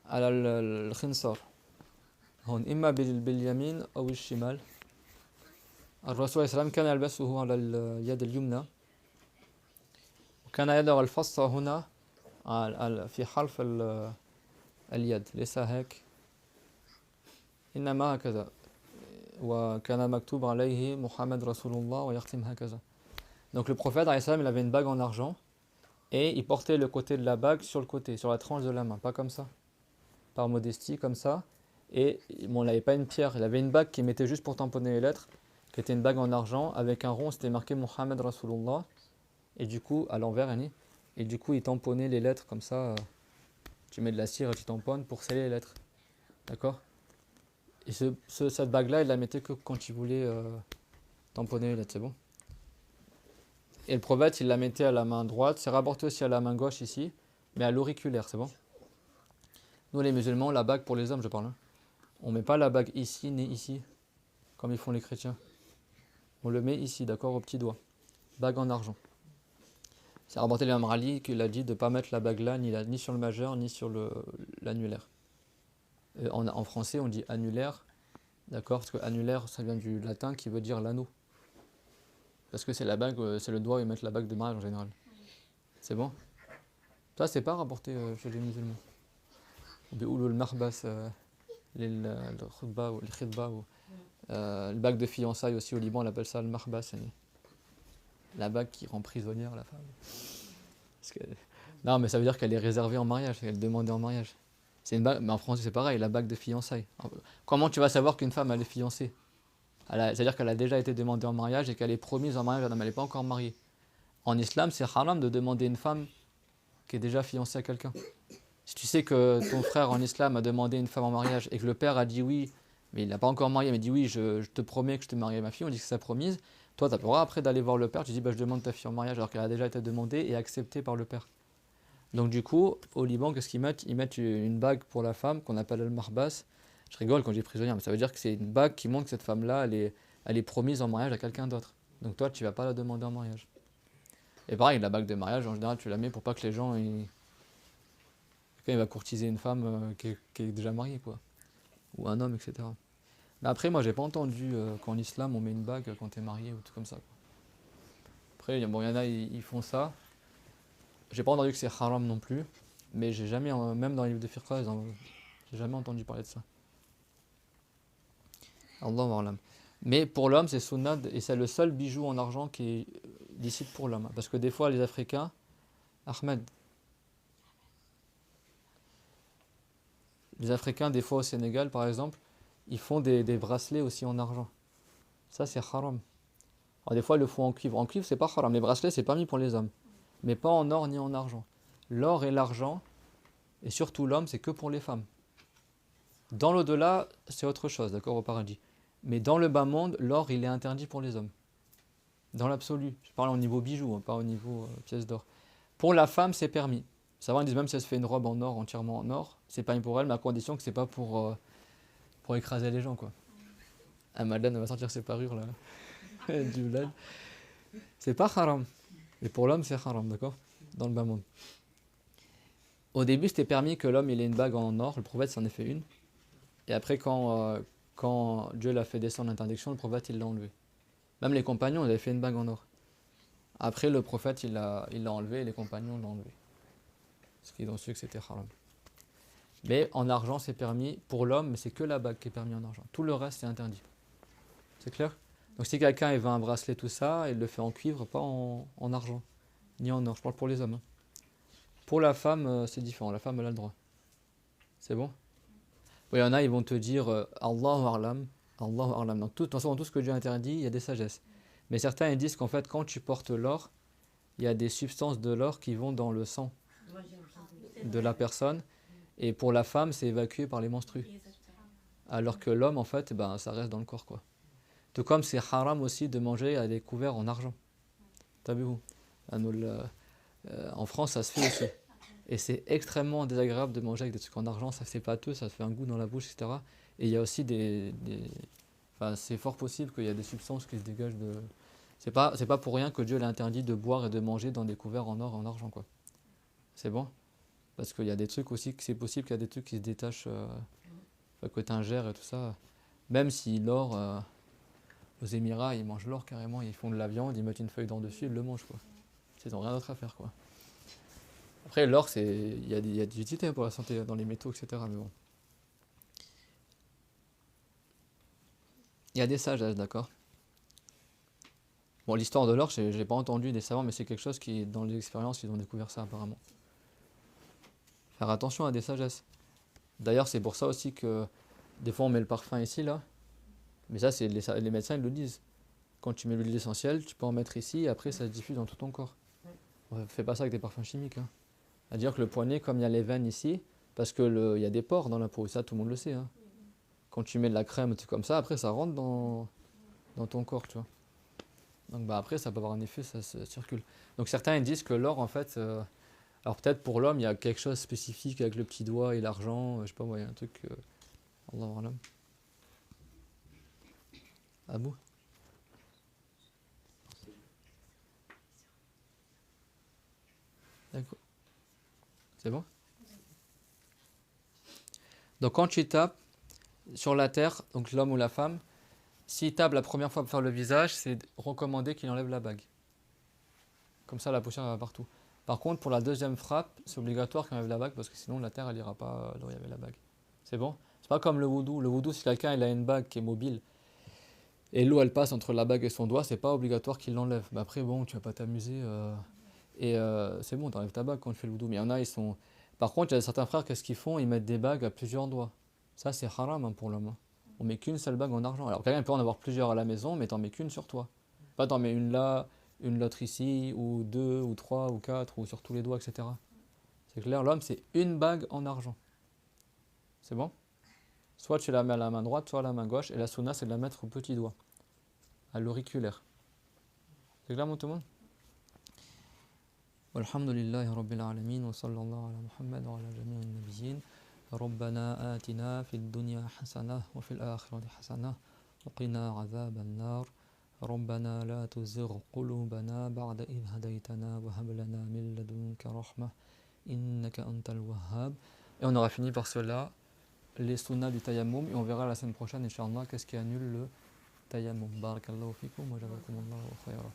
على الخنصر هون إما باليمين أو الشمال. الرسول صلى الله عليه وسلم كان يلبسه على اليد اليمنى وكان يضع الفصة هنا في حرف اليد ليس هيك إنما هكذا وكان مكتوب عليه محمد رسول الله ويختم هكذا. Donc le prophète alayhi salam, il avait une bague en argent et il portait le côté de la bague sur le côté, sur la tranche de la main, pas comme ça, par modestie comme ça. Et bon, il n'avait pas une pierre, il avait une bague qu'il mettait juste pour tamponner les lettres, qui était une bague en argent, avec un rond, c'était marqué Muhammad Rasulullah, et du coup, à l'envers, et du coup, il tamponnait les lettres comme ça, tu mets de la cire et tu tamponnes pour sceller les lettres, d'accord? Et cette bague-là, il la mettait que quand il voulait tamponner les lettres, c'est bon? Et le prophète, il la mettait à la main droite, c'est rapporté aussi à la main gauche ici, mais à l'auriculaire, c'est bon? Nous, les musulmans, la bague pour les hommes, je parle, hein. On ne met pas la bague ici ni ici, comme ils font les chrétiens. On le met ici, d'accord, au petit doigt. Bague en argent. C'est rapporté l'imam Ali qu'il a dit de ne pas mettre la bague là, ni sur le majeur, ni sur l'annulaire. En français, on dit annulaire, d'accord, parce que annulaire, ça vient du latin qui veut dire l'anneau. Parce que c'est la bague, c'est le doigt où ils mettent la bague de mariage en général. C'est bon? Ça, c'est pas rapporté chez les musulmans. Ou le mahbas. Le khidba ou le bague de fiançailles aussi au Liban, on appelle ça le mahbas, la bague qui rend prisonnière la femme. Non, mais ça veut dire qu'elle est réservée en mariage, elle est demandée en mariage. C'est une bague, mais en français c'est pareil, la bague de fiançailles. Comment tu vas savoir qu'une femme elle est fiancée? C'est-à-dire qu'elle a déjà été demandée en mariage et qu'elle est promise en mariage, mais elle n'est pas encore mariée. En islam, c'est haram de demander une femme qui est déjà fiancée à quelqu'un. Si tu sais que ton frère en islam a demandé une femme en mariage et que le père a dit oui, mais il n'a pas encore marié, mais dit oui, je te promets que je te marierai ma fille, on dit que c'est sa promise, toi tu as le droit après d'aller voir le père, tu dis je demande ta fille en mariage alors qu'elle a déjà été demandée et acceptée par le père. Donc du coup, au Liban, qu'est-ce qu'ils mettent? Ils mettent une bague pour la femme qu'on appelle le marbas. Je rigole quand j'ai prisonnière, mais ça veut dire que c'est une bague qui montre que cette femme-là, elle est promise en mariage à quelqu'un d'autre. Donc toi, tu ne vas pas la demander en mariage. Et pareil, la bague de mariage, en général, tu la mets pour pas que les gens... Quelqu'un il va courtiser une femme qui est déjà mariée, quoi. Ou un homme, etc. Mais après, moi, j'ai pas entendu qu'en islam, on met une bague quand tu es marié ou tout comme ça, quoi. Après, il y en a, ils font ça. J'ai pas entendu que c'est haram non plus, mais j'ai jamais, même dans les livres de fiqh, j'ai jamais entendu parler de ça. Allahu a'lam. Mais pour l'homme, c'est sunnah, et c'est le seul bijou en argent qui est licite pour l'homme. Parce que des fois, les Africains, Ahmed, les Africains, des fois au Sénégal, par exemple, ils font des bracelets aussi en argent. Ça, c'est haram. Alors, des fois, ils le font en cuivre. En cuivre, c'est pas haram. Les bracelets, c'est permis pour les hommes. Mais pas en or ni en argent. L'or et l'argent, et surtout l'homme, c'est que pour les femmes. Dans l'au-delà, c'est autre chose, d'accord, au paradis. Mais dans le bas monde, l'or, il est interdit pour les hommes. Dans l'absolu. Je parle au niveau bijoux, pas au niveau pièces d'or. Pour la femme, c'est permis. Ça va, ils disent même si elle se fait une robe en or, entièrement en or, c'est pas pour elle, mais à condition que c'est pas pour écraser les gens, quoi. Ah, Madeleine va sortir ses parures, là. Du bled. C'est pas haram. Et pour l'homme, c'est haram, d'accord? Dans le bas monde. Au début, c'était permis que l'homme il ait une bague en or, le prophète s'en est fait une. Et après, quand Dieu l'a fait descendre l'interdiction, le prophète il l'a enlevé. Même les compagnons, ils avaient fait une bague en or. Après, le prophète il l'a enlevé et les compagnons l'ont enlevé. Parce qu'ils ont su que c'était haram. Mais en argent, c'est permis pour l'homme, mais c'est que la bague qui est permis en argent. Tout le reste, c'est interdit. C'est clair? Donc si quelqu'un il veut un bracelet, tout ça, il le fait en cuivre, pas en argent, ni en or. Je parle pour les hommes. Hein. Pour la femme, c'est différent. La femme, elle a le droit. C'est bon? Oui, il y en a, ils vont te dire Allahu a'lam, Allahu a'lam. Donc, de toute façon, dans tout ce que Dieu interdit, il y a des sagesses. Mais certains, ils disent qu'en fait, quand tu portes l'or, il y a des substances de l'or qui vont dans le sang de la personne. Et pour la femme, c'est évacué par les menstrues. Alors que l'homme, en fait, ben, ça reste dans le corps, quoi. Tout comme c'est haram aussi de manger à des couverts en argent. T'as vu où? En France, ça se fait aussi. Et c'est extrêmement désagréable de manger avec des trucs en argent, ça fait pâteux, ça fait un goût dans la bouche, etc. Et il y a aussi enfin, c'est fort possible qu'il y a des substances qui se dégagent de... C'est pas pour rien que Dieu l'a interdit de boire et de manger dans des couverts en or et en argent, quoi. C'est bon? Parce qu'il y a des trucs aussi, que c'est possible qu'il y a des trucs qui se détachent, que tu ingères et tout ça. Même si l'or, aux Émirats, ils mangent l'or carrément, ils font de la viande, ils mettent une feuille d'or dessus, ils le mangent, quoi. Ils n'ont rien d'autre à faire, quoi. Après, l'or, il y a des utilités pour la santé, dans les métaux, etc. Mais bon. Il y a des sagesses, d'accord? Bon, l'histoire de l'or, j'ai pas entendu des savants, mais c'est quelque chose qui, dans les expériences, ils ont découvert ça apparemment. Faire attention à des sagesses. D'ailleurs, c'est pour ça aussi que des fois on met le parfum ici, là. Mais ça, c'est les médecins ils le disent. Quand tu mets l'huile essentielle, tu peux en mettre ici et après ça se diffuse dans tout ton corps. Fais pas ça avec des parfums chimiques. Hein. C'est-à-dire que le poignet, comme il y a les veines ici, parce que il y a des pores dans la peau, et ça tout le monde le sait. Hein. Quand tu mets de la crème, tout comme ça, après ça rentre dans ton corps, tu vois. Donc bah, après ça peut avoir un effet, ça se circule. Donc certains ils disent que l'or en fait, alors peut-être pour l'homme il y a quelque chose de spécifique avec le petit doigt et l'argent, je sais pas moi, il y a un truc, Allahu a'lam. Abou? D'accord. C'est bon? Donc quand tu tapes sur la terre, donc l'homme ou la femme, s'il tape la première fois pour faire le visage, c'est recommandé qu'il enlève la bague. Comme ça la poussière va partout. Par contre, pour la deuxième frappe, c'est obligatoire qu'il enlève la bague parce que sinon la terre elle ira pas là où il y avait la bague. C'est bon? C'est pas comme le wudu. Le wudu, si quelqu'un il a une bague qui est mobile et l'eau elle passe entre la bague et son doigt, c'est pas obligatoire qu'il l'enlève. Mais après, bon, tu vas pas t'amuser. C'est bon, tu enlèves ta bague quand tu fais le wudu. Mais il y en a, ils sont. Par contre, il y a certains frères, qu'est-ce qu'ils font? Ils mettent des bagues à plusieurs doigts. Ça, c'est haram hein, pour l'homme. Hein. On met qu'une seule bague en argent. Alors, quelqu'un peut en avoir plusieurs à la maison, mais t'en mets qu'une sur toi. Pas t'en mets une là, une l'autre ici, ou deux, ou trois, ou quatre, ou sur tous les doigts, etc. C'est clair, l'homme, c'est une bague en argent. C'est bon? Soit tu la mets à la main droite, soit à la main gauche, et la sunna, c'est de la mettre au petit doigt, à l'auriculaire. C'est clair, mon tout le monde? Walhamdulillahi rabbil alamin, wa sallallahu ala Muhammad wa ala jami'in nabiyyin. ربنا آتنا في الدنيا حسنة وفي الآخرة حسنة وقنا عذاب النار ربنا لا تزغ قلوبنا بعد إذ هديتنا وهب لنا من لدنك رحمة إنك أنت الوهاب. Et on aura fini par cela les sunnas du tayammum et on verra la semaine prochaine Inch'Allah qu'est-ce qui annule le tayammum. Barakallahu fikum wa jazakumullahu khayran.